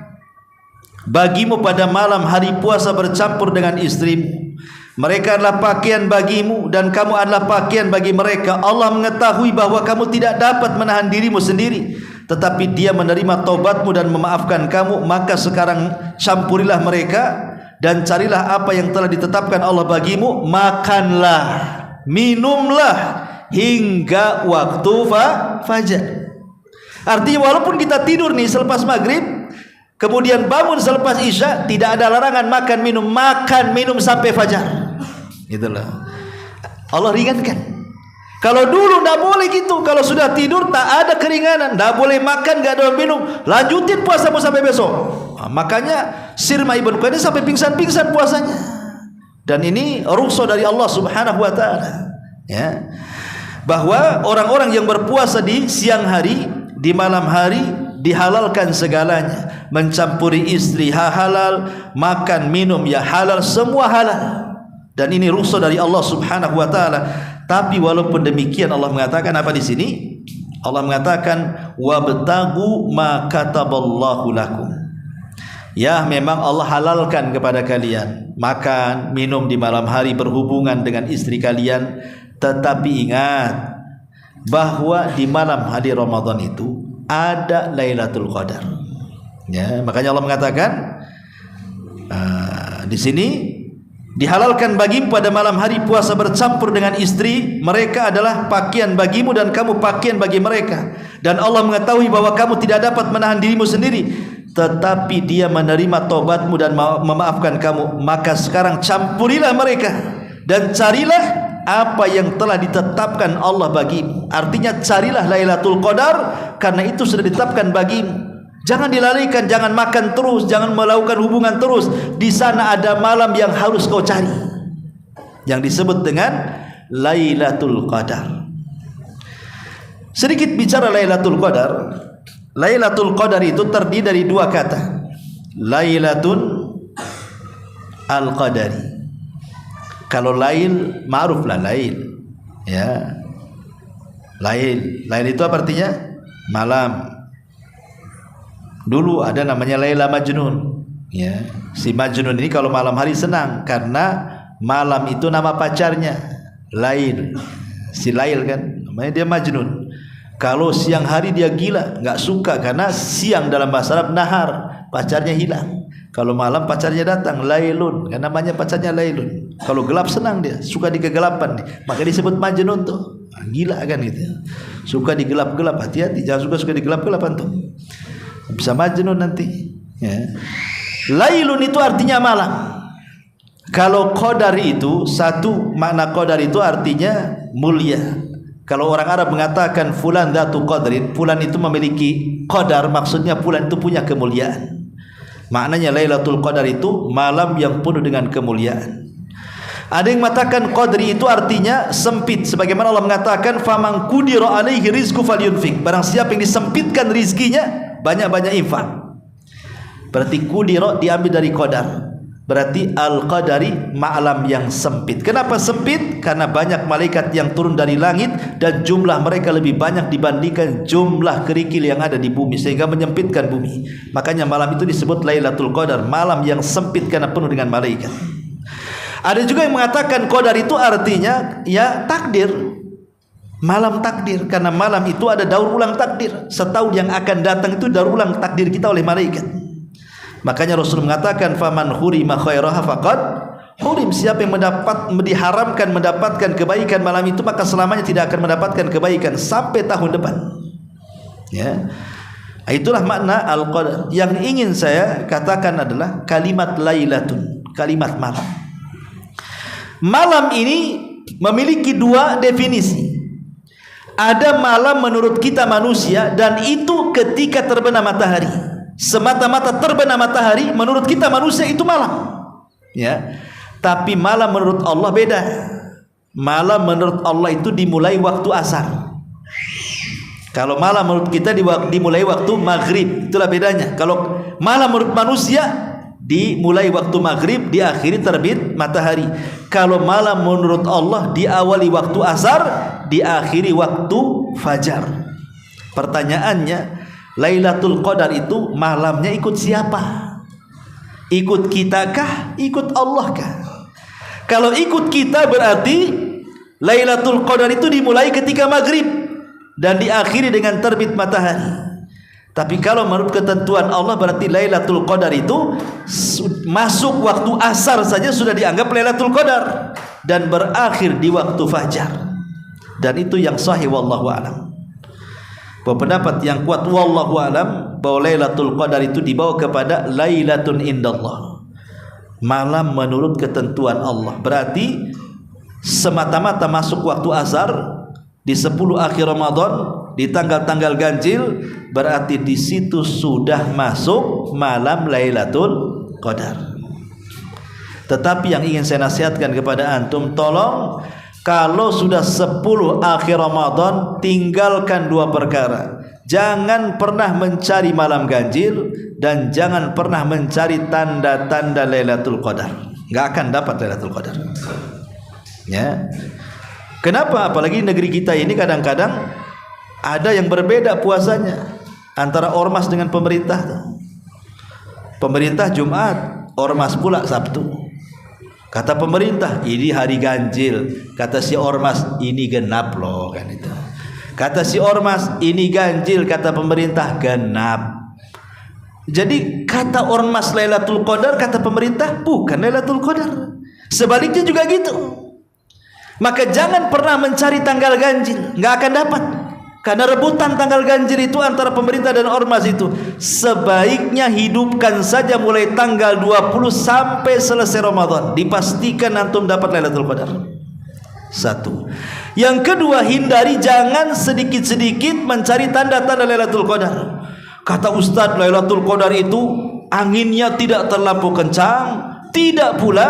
bagimu pada malam hari puasa bercampur dengan istrimu. Mereka adalah pakaian bagimu dan kamu adalah pakaian bagi mereka. Allah mengetahui bahwa kamu tidak dapat menahan dirimu sendiri, tetapi Dia menerima taubatmu dan memaafkan kamu. Maka sekarang campurilah mereka dan carilah apa yang telah ditetapkan Allah bagimu. Makanlah, minumlah hingga waktu fajar. Artinya walaupun kita tidur nih selepas maghrib, kemudian bangun selepas Isya, tidak ada larangan makan minum sampai fajar. Itulah Allah ringankan. Kalau dulu tidak boleh gitu. Kalau sudah tidur tak ada keringanan, tidak boleh makan, tidak ada minum, lanjutin puasamu sampai besok. Makanya Sirmah ibn Qais sampai pingsan-pingsan puasanya. Dan ini rukhsah dari Allah Subhanahu wa taala. Ya. Bahwa orang-orang yang berpuasa di siang hari, di malam hari dihalalkan segalanya. Mencampuri istri halal, makan minum ya halal, semua halal. Dan ini rukhsah dari Allah Subhanahu wa taala. Tapi walaupun demikian Allah mengatakan apa di sini? Allah mengatakan wabtagu ma kataballahu lakum. Ya, memang Allah halalkan kepada kalian makan, minum di malam hari, berhubungan dengan istri kalian, tetapi ingat bahwa di malam hari Ramadan itu ada Lailatul Qadar. Ya, makanya Allah mengatakan di sini dihalalkan bagimu pada malam hari puasa bercampur dengan istri mereka adalah pakaian bagimu dan kamu pakaian bagi mereka. Dan Allah mengetahui bahwa kamu tidak dapat menahan dirimu sendiri, tetapi Dia menerima taubatmu dan memaafkan kamu. Maka sekarang campurilah mereka dan carilah apa yang telah ditetapkan Allah bagimu. Artinya carilah Lailatul Qadar, karena itu sudah ditetapkan bagimu. Jangan dilarikan, jangan makan terus, jangan melakukan hubungan terus. Di sana ada malam yang harus kau cari, yang disebut dengan Lailatul Qadar. Sedikit bicara Lailatul Qadar. Lailatul Qadar itu terdiri dari 2 kata. Lailatul Al-Qadari. Kalau lail, ma'ruf lah lail. Ya. Lail itu apa artinya? Malam. Dulu ada namanya Laila Majnun. Ya. Si Majnun ini kalau malam hari senang karena malam itu nama pacarnya Lail. Si Lail kan namanya dia Majnun. Kalau siang hari dia gila, enggak suka karena siang dalam bahasa Arab nahar, pacarnya hilang. Kalau malam pacarnya datang, Lailun, kan namanya pacarnya Lailun. Kalau gelap senang dia, suka di kegelapan, maka disebut Majnun tuh. Gila kan gitu. Suka di gelap-gelap, hati-hati, jangan suka di gelap-gelapan tuh. Bisa Majnun nanti. Ya. Lailun itu artinya malam. Kalau Qadar itu, satu makna Qadar itu artinya mulia. Kalau orang Arab mengatakan fulan dzatu qadrin, fulan itu memiliki qadar, maksudnya fulan itu punya kemuliaan. Maknanya Lailatul Qadar itu malam yang penuh dengan kemuliaan. Ada yang mengatakan qadri itu artinya sempit, sebagaimana Allah mengatakan faman qudira alaihi rizqu falyunfik. Barang siapa yang disempitkan rizkinya, banyak-banyak infak. Berarti qudira diambil dari qadar. Berarti al-qadari, malam yang sempit. Kenapa sempit? Karena banyak malaikat yang turun dari langit dan jumlah mereka lebih banyak dibandingkan jumlah kerikil yang ada di bumi, sehingga menyempitkan bumi. Makanya malam itu disebut Lailatul Qadar, malam yang sempit karena penuh dengan malaikat. Ada juga yang mengatakan qadar itu artinya ya takdir, malam takdir, karena malam itu ada daur ulang takdir. Setahun yang akan datang itu daur ulang takdir kita oleh malaikat. Makanya Rasul mengatakan faman hurima khairaha faqad hurim. Siapa yang diharamkan mendapatkan kebaikan malam itu, maka selamanya tidak akan mendapatkan kebaikan sampai tahun depan. Ya. Itulah makna al-qadar. Yang ingin saya katakan adalah kalimat lailatun, kalimat malam. Malam ini memiliki dua definisi. Ada malam menurut kita manusia, dan itu ketika terbenam matahari. Semata-mata terbenam matahari menurut kita manusia itu malam, ya. Tapi malam menurut Allah beda. Malam menurut Allah itu dimulai waktu asar. Kalau malam menurut kita dimulai waktu maghrib, itulah bedanya. Kalau malam menurut manusia dimulai waktu maghrib, diakhiri terbit matahari. Kalau malam menurut Allah diawali waktu asar, diakhiri waktu fajar. Pertanyaannya, Lailatul Qadar itu malamnya ikut siapa? Ikut kita kah? Ikut Allah kah? Kalau ikut kita berarti Lailatul Qadar itu dimulai ketika maghrib dan diakhiri dengan terbit matahari. Tapi kalau menurut ketentuan Allah berarti Lailatul Qadar itu masuk waktu asar saja sudah dianggap Lailatul Qadar dan berakhir di waktu fajar. Dan itu yang sahih wallahu a'lam. Pendapat yang kuat wallahu alam bahwa Lailatul Qadar itu dibawa kepada lailatun indallah, malam menurut ketentuan Allah. Berarti semata-mata masuk waktu asar di 10 akhir Ramadan, di tanggal-tanggal ganjil, berarti di situ sudah masuk malam Lailatul Qadar. Tetapi yang ingin saya nasihatkan kepada antum, tolong kalau sudah 10 akhir Ramadan, tinggalkan dua perkara. Jangan pernah mencari malam ganjil, dan jangan pernah mencari tanda-tanda Lailatul Qadar. Nggak akan dapat Lailatul Qadar. Ya. Kenapa? Apalagi negeri kita ini kadang-kadang ada yang berbeda puasanya antara ormas dengan pemerintah. Pemerintah Jumat, ormas pula Sabtu. Kata pemerintah ini hari ganjil, kata si ormas ini genap loh, kan itu. Kata si ormas ini ganjil, kata pemerintah genap. Jadi kata ormas Lailatul Qadar, kata pemerintah bukan Lailatul Qadar. Sebaliknya juga gitu. Maka jangan pernah mencari tanggal ganjil, nggak akan dapat. Karena rebutan tanggal ganjil itu antara pemerintah dan ormas itu. Sebaiknya hidupkan saja mulai tanggal 20 sampai selesai Ramadan. Dipastikan antum dapat Lailatul Qadar. Satu. Yang kedua, hindari jangan sedikit-sedikit mencari tanda-tanda Lailatul Qadar. Kata Ustadz, Lailatul Qadar itu anginnya tidak terlampau kencang, tidak pula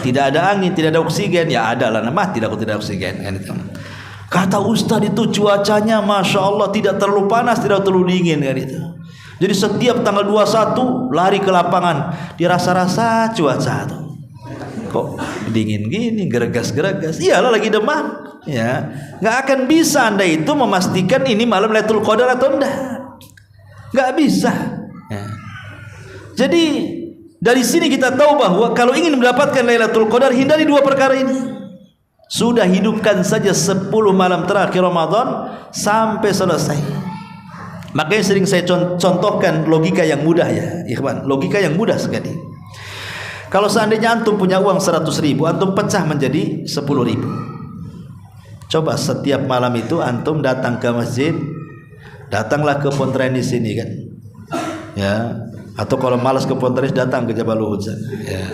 tidak ada angin, tidak ada oksigen. Ya ada lah, nama tidak oksigen, kan itu. Kata Ustadz itu cuacanya Masya Allah tidak terlalu panas, tidak terlalu dingin, kan itu. Jadi setiap tanggal 21 lari ke lapangan, dirasa-rasa cuaca tuh. Kok dingin gini, geregas-geregas. Iyalah lagi demam. Ya, nggak akan bisa Anda itu memastikan ini malam Lailatul Qadar atau enggak. Nggak bisa. Ya. Jadi dari sini kita tahu bahwa kalau ingin mendapatkan Lailatul Qadar, hindari dua perkara ini. Sudah hidupkan saja 10 malam terakhir Ramadan sampai selesai. Makanya sering saya contohkan logika yang mudah ya, ikhwan. Logika yang mudah sekali. Kalau seandainya antum punya uang 100.000, antum pecah menjadi 10.000. Coba setiap malam itu antum datang ke masjid, datanglah ke Pontrenis sini kan. Ya, atau kalau malas ke Pontrenis datang ke Jabal Uhud. Ya.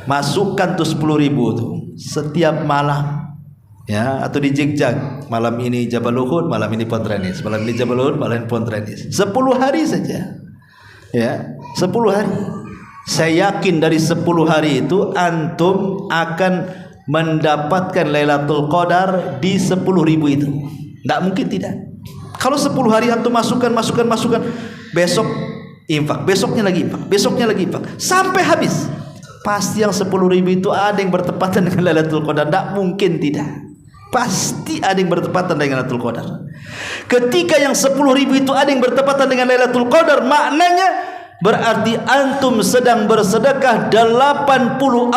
Masukkan tuh 10.000 tuh setiap malam, ya, atau di Jigjag, malam ini Jabal Uhud, malam ini Pontrenis, malam ini Jabal Uhud, malam ini Pontrenis. 10 hari saja, ya, 10 hari. Saya yakin dari 10 hari itu antum akan mendapatkan Lailatul Qadar di 10.000 itu. Tidak mungkin tidak. Kalau 10 hari antum masukkan, besok infak, besoknya lagi infak, besoknya lagi infak, sampai habis. Pasti yang 10.000 itu ada yang bertepatan dengan Lailatul Qadar. Tidak mungkin tidak. Pasti ada yang bertepatan dengan Lailatul Qadar. Ketika yang 10.000 itu ada yang bertepatan dengan Lailatul Qadar, maknanya berarti antum sedang bersedekah 84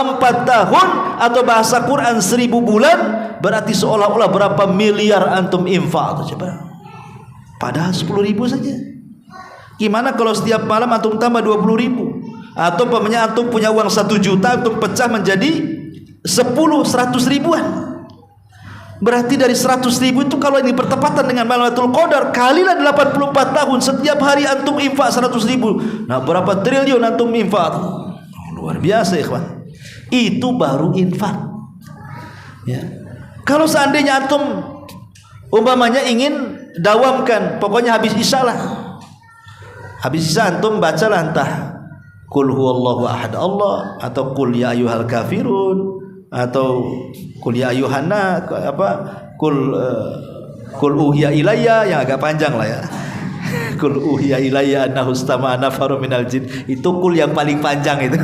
tahun, atau bahasa Quran 1000 bulan. Berarti seolah-olah berapa miliar antum infak. Coba. Padahal 10.000 saja. Gimana kalau setiap malam antum tambah 20.000? Atau umpamanya antum punya uang 1 juta, antum pecah menjadi 100 ribuan. Berarti dari 100.000 itu kalau ini bertepatan dengan Lailatul Qadar, kalilah 84 tahun, setiap hari antum infak 100.000. Nah, berapa triliun antum infak? Luar biasa, ikhwan. Itu baru infak. Ya. Kalau seandainya antum umpamanya ingin dawamkan, pokoknya habis isya lah. Habis isya antum bacalah entah Qul huwallahu ahad Allah, atau Qul ya ayyuhal kafirun, atau Qul ya ayyuhanna, Qul uhiya ilayya, yang agak panjang lah ya. Qul uhiya ilayya annahu istama'a nafaru minal jin. Itu Qul yang paling panjang itu.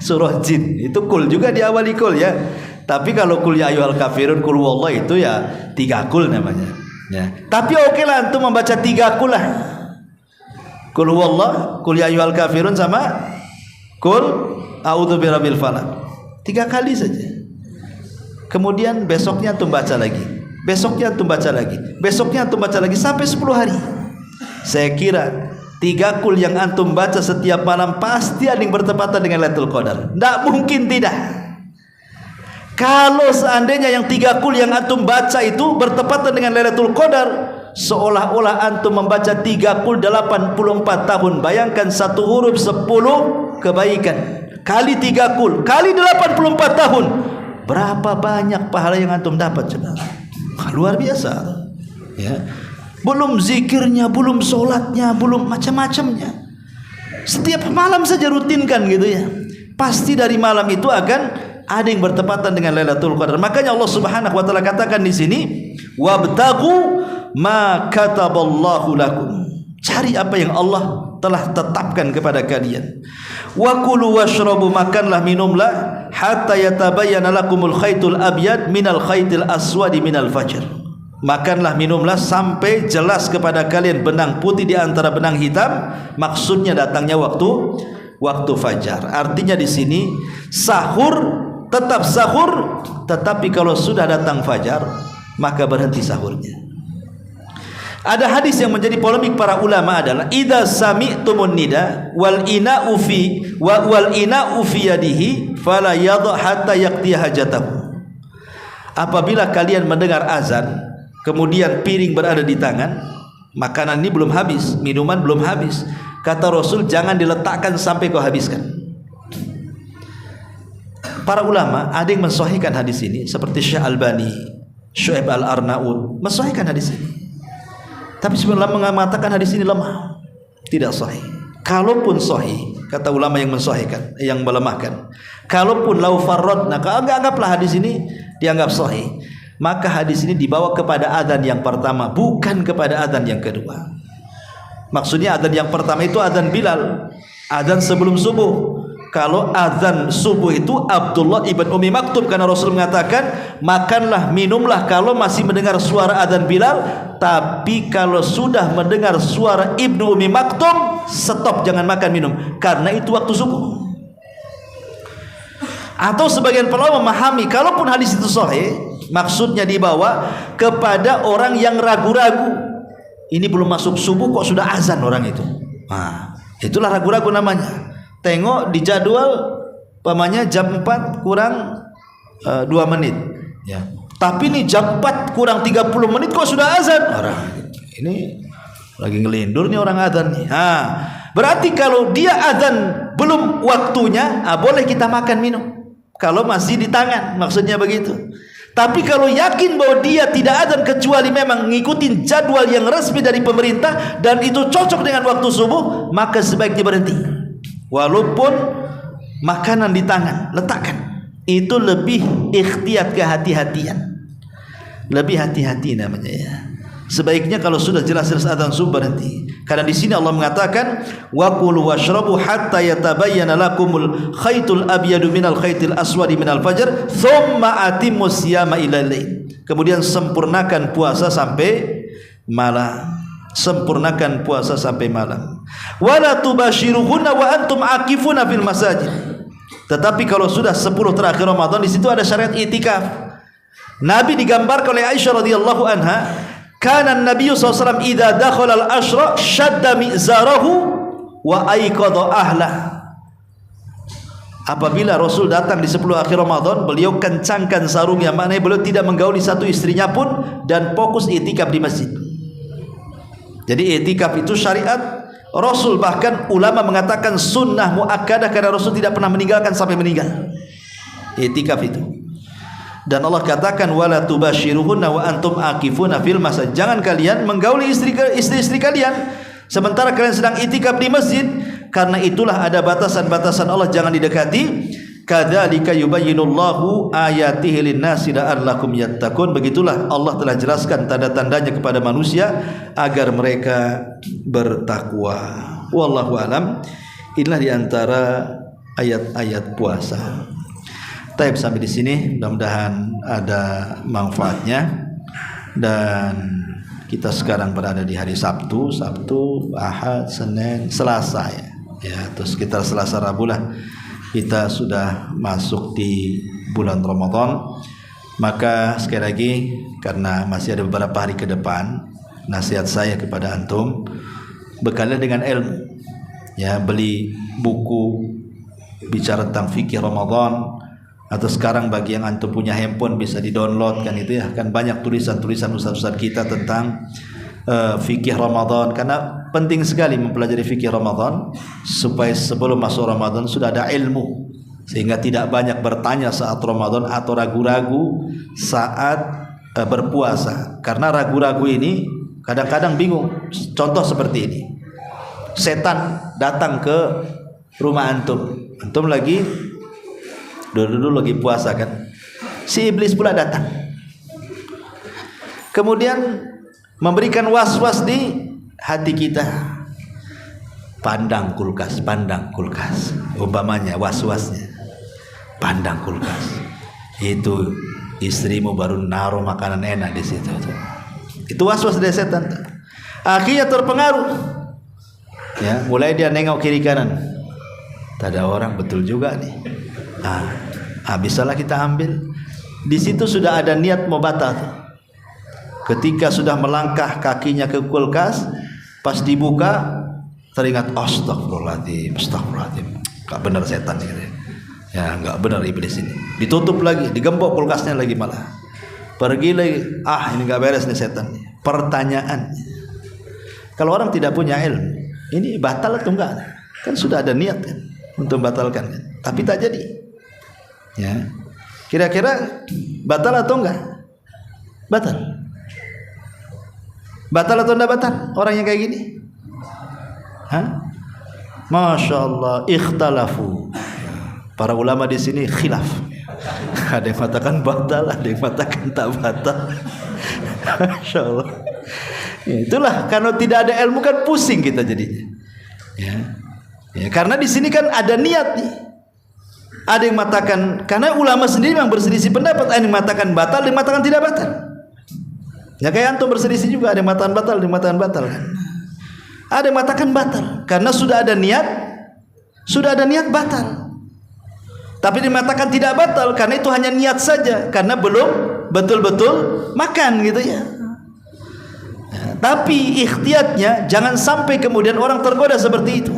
Surah Jin. Itu Qul juga diawali Qul ya. Tapi kalau Qul ya ayyuhal kafirun, Qul huwallahu itu ya 3 Qul namanya. Ya. Tapi oke lah antum membaca 3 Qul lah. Qul huwallahu, Qul ya ayyuhal kafirun, sama Qul a'udzu birabbil falaq. 3 kali saja. Kemudian besoknya antum baca lagi. Besoknya antum baca lagi. Besoknya antum baca lagi sampai 10 hari. Saya kira 3 Qul yang antum baca setiap malam pasti ada yang bertepatan dengan Lailatul Qadar. Tidak mungkin tidak. Kalau seandainya yang 3 Qul yang antum baca itu bertepatan dengan Lailatul Qadar, seolah-olah antum membaca 3 Qul 84 tahun. Bayangkan satu huruf 10 kebaikan, kali 3 Qul, kali 84 tahun. Berapa banyak pahala yang antum dapat coba? Luar biasa. Ya. Belum zikirnya, belum sholatnya, belum macam-macamnya. Setiap malam saja rutinkan gitu ya. Pasti dari malam itu akan ada yang bertepatan dengan Lailatul Qadar. Makanya Allah Subhanahu wa taala katakan di sini, wabtaghu ma kataballahu lakum. Cari apa yang Allah telah tetapkan kepada kalian. Wa kulu washrabu, makanlah minumlah, hatta yatabayyana lakumul khaytul abyad minal khaytil aswadi minal fajr. Makanlah minumlah sampai jelas kepada kalian benang putih di antara benang hitam. Maksudnya datangnya waktu fajar. Artinya di sini sahur, tetap sahur, tetapi kalau sudah datang fajar maka berhenti sahurnya. Ada hadis yang menjadi polemik para ulama adalah idza sami'tumun nida wal ina'u fi yadihi fala yadha hatta yaqdi hajatahu. Apabila kalian mendengar azan, kemudian piring berada di tangan, makanan ini belum habis, minuman belum habis, kata Rasul jangan diletakkan sampai kau habiskan. Para ulama ada yang mensahihkan hadis ini, seperti Syekh Albani, Syu'aib Al-Arnaud mensahihkan hadis ini. Tapi sebenarnya mengatakan hadis ini lemah, tidak sahih. Kalaupun sahih, kata ulama yang mensahihkan, yang melemahkan, kalaupun lau farradna, anggaplah hadis ini dianggap sahih, maka hadis ini dibawa kepada adzan yang pertama, bukan kepada adzan yang kedua. Maksudnya adzan yang pertama itu adzan Bilal, adzan sebelum subuh. Kalau azan subuh itu Abdullah ibn Umi Maktum, karena Rasul mengatakan makanlah minumlah kalau masih mendengar suara azan Bilal, tapi kalau sudah mendengar suara Ibnu Umi Maktum stop, jangan makan minum, karena itu waktu subuh. Atau sebagian ulama memahami kalaupun hadis itu sahih, maksudnya dibawa kepada orang yang ragu-ragu, ini belum masuk subuh kok sudah azan orang itu. Nah, itulah ragu-ragu namanya. Tengok di jadwal pamannya jam 4 kurang 2 menit ya. Tapi ini jam 4 kurang 30 menit kok sudah azan. Orang ini lagi ngelindur nih orang azan nih. Berarti kalau dia azan belum waktunya, boleh kita makan minum. Kalau masih di tangan, maksudnya begitu. Tapi kalau yakin bahwa dia tidak azan kecuali memang ngikutin jadwal yang resmi dari pemerintah dan itu cocok dengan waktu subuh, maka sebaiknya berhenti. Walaupun makanan di tangan, letakkan. Itu lebih ikhtiyat, kehati-hatian. Lebih hati-hati namanya ya. Sebaiknya kalau sudah jelas-jelas adzan subuh berhenti. Karena di sini Allah mengatakan wa kulu washrabu hatta yatabayyana lakumul khaytul abyadu minal khaytil aswadi minal fajr thumma atimmus siyama ilal lail. Kemudian sempurnakan puasa sampai malam. Sempurnakan puasa sampai malam. Wala tubashiruhunna wa antum aqifuna fil masajid. Tetapi kalau sudah 10 terakhir Ramadan, di situ ada syariat itikaf. Nabi digambarkan oleh Aisyah radhiyallahu anha, kana Nabi SAW idza dakhala al-ashra shadda mizarahu wa ayqadha ahla. Apabila Rasul datang di 10 akhir Ramadan, beliau kencangkan sarungnya, maknanya beliau tidak menggauli satu istrinya pun dan fokus itikaf di masjid. Jadi itikaf itu syariat Rasul, bahkan ulama mengatakan sunnah muakkadah karena Rasul tidak pernah meninggalkan sampai meninggal. Itikaf itu. Dan Allah katakan wala tubashiruhunna wa antum aqifuna fil masjid. Jangan kalian menggauli istri-istri kalian sementara kalian sedang itikaf di masjid, karena itulah ada batasan-batasan Allah, jangan didekati. Kadzalika yubayyinullahu ayatihi lin-nasi la'allakum yattaqun. Begitulah Allah telah jelaskan tanda-tandanya kepada manusia agar mereka bertakwa. Wallahu alam. Inilah diantara ayat-ayat puasa. Taib sampai di sini, mudah-mudahan ada manfaatnya. Dan kita sekarang berada di hari Sabtu, Ahad, Senin, Selasa ya. Ya, terus sekitar Selasa Rabu lah kita sudah masuk di bulan Ramadan. Maka sekali lagi, karena masih ada beberapa hari ke depan, nasihat saya kepada antum, bekali dengan ilmu. Ya, beli buku bicara tentang fikih Ramadan. Atau sekarang bagi yang antum punya handphone bisa di-download kan itu ya, kan banyak tulisan-tulisan ustaz-ustaz kita tentang fikih Ramadan, karena penting sekali mempelajari fikih Ramadan supaya sebelum masuk Ramadan sudah ada ilmu, sehingga tidak banyak bertanya saat Ramadan atau ragu-ragu saat berpuasa. Karena ragu-ragu ini kadang-kadang bingung. Contoh seperti ini, setan datang ke rumah antum lagi dulu lagi puasa kan, si iblis pula datang, kemudian memberikan was-was di hati kita. Pandang kulkas, umpamanya was-wasnya, pandang kulkas, itu istrimu baru naruh makanan enak di situ. Itu was-was dari setan. Akhirnya terpengaruh, ya, mulai dia nengok kiri kanan, tak ada orang, betul juga nih. Bisalah kita ambil. Di situ sudah ada niat mau batal. Ketika sudah melangkah kakinya ke kulkas, pas dibuka teringat astagfirullahaladzim, gak benar setan ini. Ya, gak benar iblis ini. Ditutup lagi, digembok kulkasnya lagi malah. Pergi lagi, ini gak beres nih setan. Pertanyaan, kalau orang tidak punya ilmu, ini batal atau enggak? Kan sudah ada niat kan untuk membatalkan kan? Tapi tak jadi. Ya, kira-kira batal atau enggak? Batal atau enggak batal? Orang yang kayak gini, Masya Allah, ikhtalafu. Para ulama di sini khilaf. Ada yang mengatakan batal, ada yang mengatakan tak batal. Masya Allah. Ya, itulah karena tidak ada ilmu kan pusing kita jadinya. Ya, karena di sini kan ada niat nih. Ada yang mengatakan, karena ulama sendiri memang berselisih pendapat, ada yang mengatakan batal, ada yang mengatakan tidak batal. Ya kayak antum berselisih juga, ada yang mengatakan batal, ada yang mengatakan batal kan. Ada yang mengatakan batal karena sudah ada niat batal. Tapi dimatakan tidak batal karena itu hanya niat saja, karena belum betul-betul makan gitu ya. Tapi ikhtiyatnya jangan sampai kemudian orang tergoda seperti itu.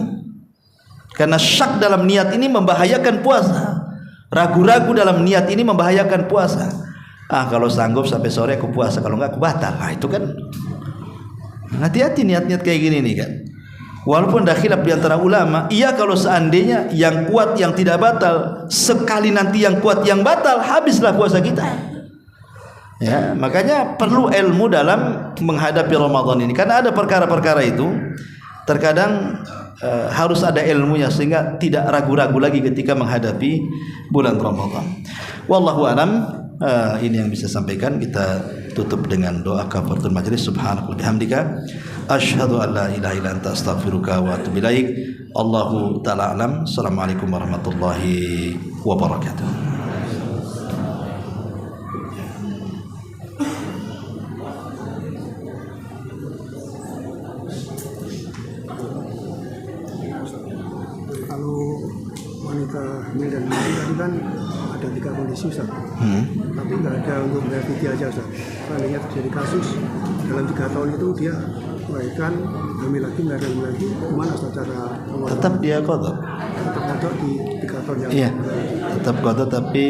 Karena syak dalam niat ini membahayakan puasa. Ragu-ragu dalam niat ini membahayakan puasa. Kalau sanggup sampai sore aku puasa, kalau enggak aku batal. Itu kan hati-hati niat-niat kayak gini nih kan. Walaupun ada khilaf di antara ulama, iya kalau seandainya yang kuat yang tidak batal, sekali nanti yang kuat yang batal, habislah puasa kita. Ya, makanya perlu ilmu dalam menghadapi Ramadan ini. Karena ada perkara-perkara itu terkadang harus ada ilmunya sehingga tidak ragu-ragu lagi ketika menghadapi bulan Ramadan. Wallahu a'lam. Ini yang bisa sampaikan. Kita tutup dengan doa kafaratul majlis. Subhanaka wa bihamdika asyhadu an la ilaha illa anta astaghfiruka wa atubu ilaik. Allahu ta'ala alam. Assalamualaikum warahmatullahi wabarakatuh. Kalau wanita hamil dan mati tadi kan ada 3 kondisi Ustaz. Tapi nggak ada untuk bayar fidyah aja Ustaz. Seandainya terjadi kasus dalam 3 tahun itu dia melahirkan hamil lagi, nggak ada hamil lagi, gimana Ustaz cara pengeluaran? Tetap dia qadha. Tetap qadha di 3 tahun yang Iya, tetap qadha tapi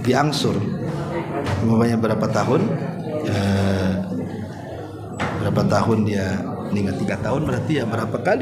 diangsur. Umpamanya berapa tahun dia ingat 3 tahun berarti ya berapa kali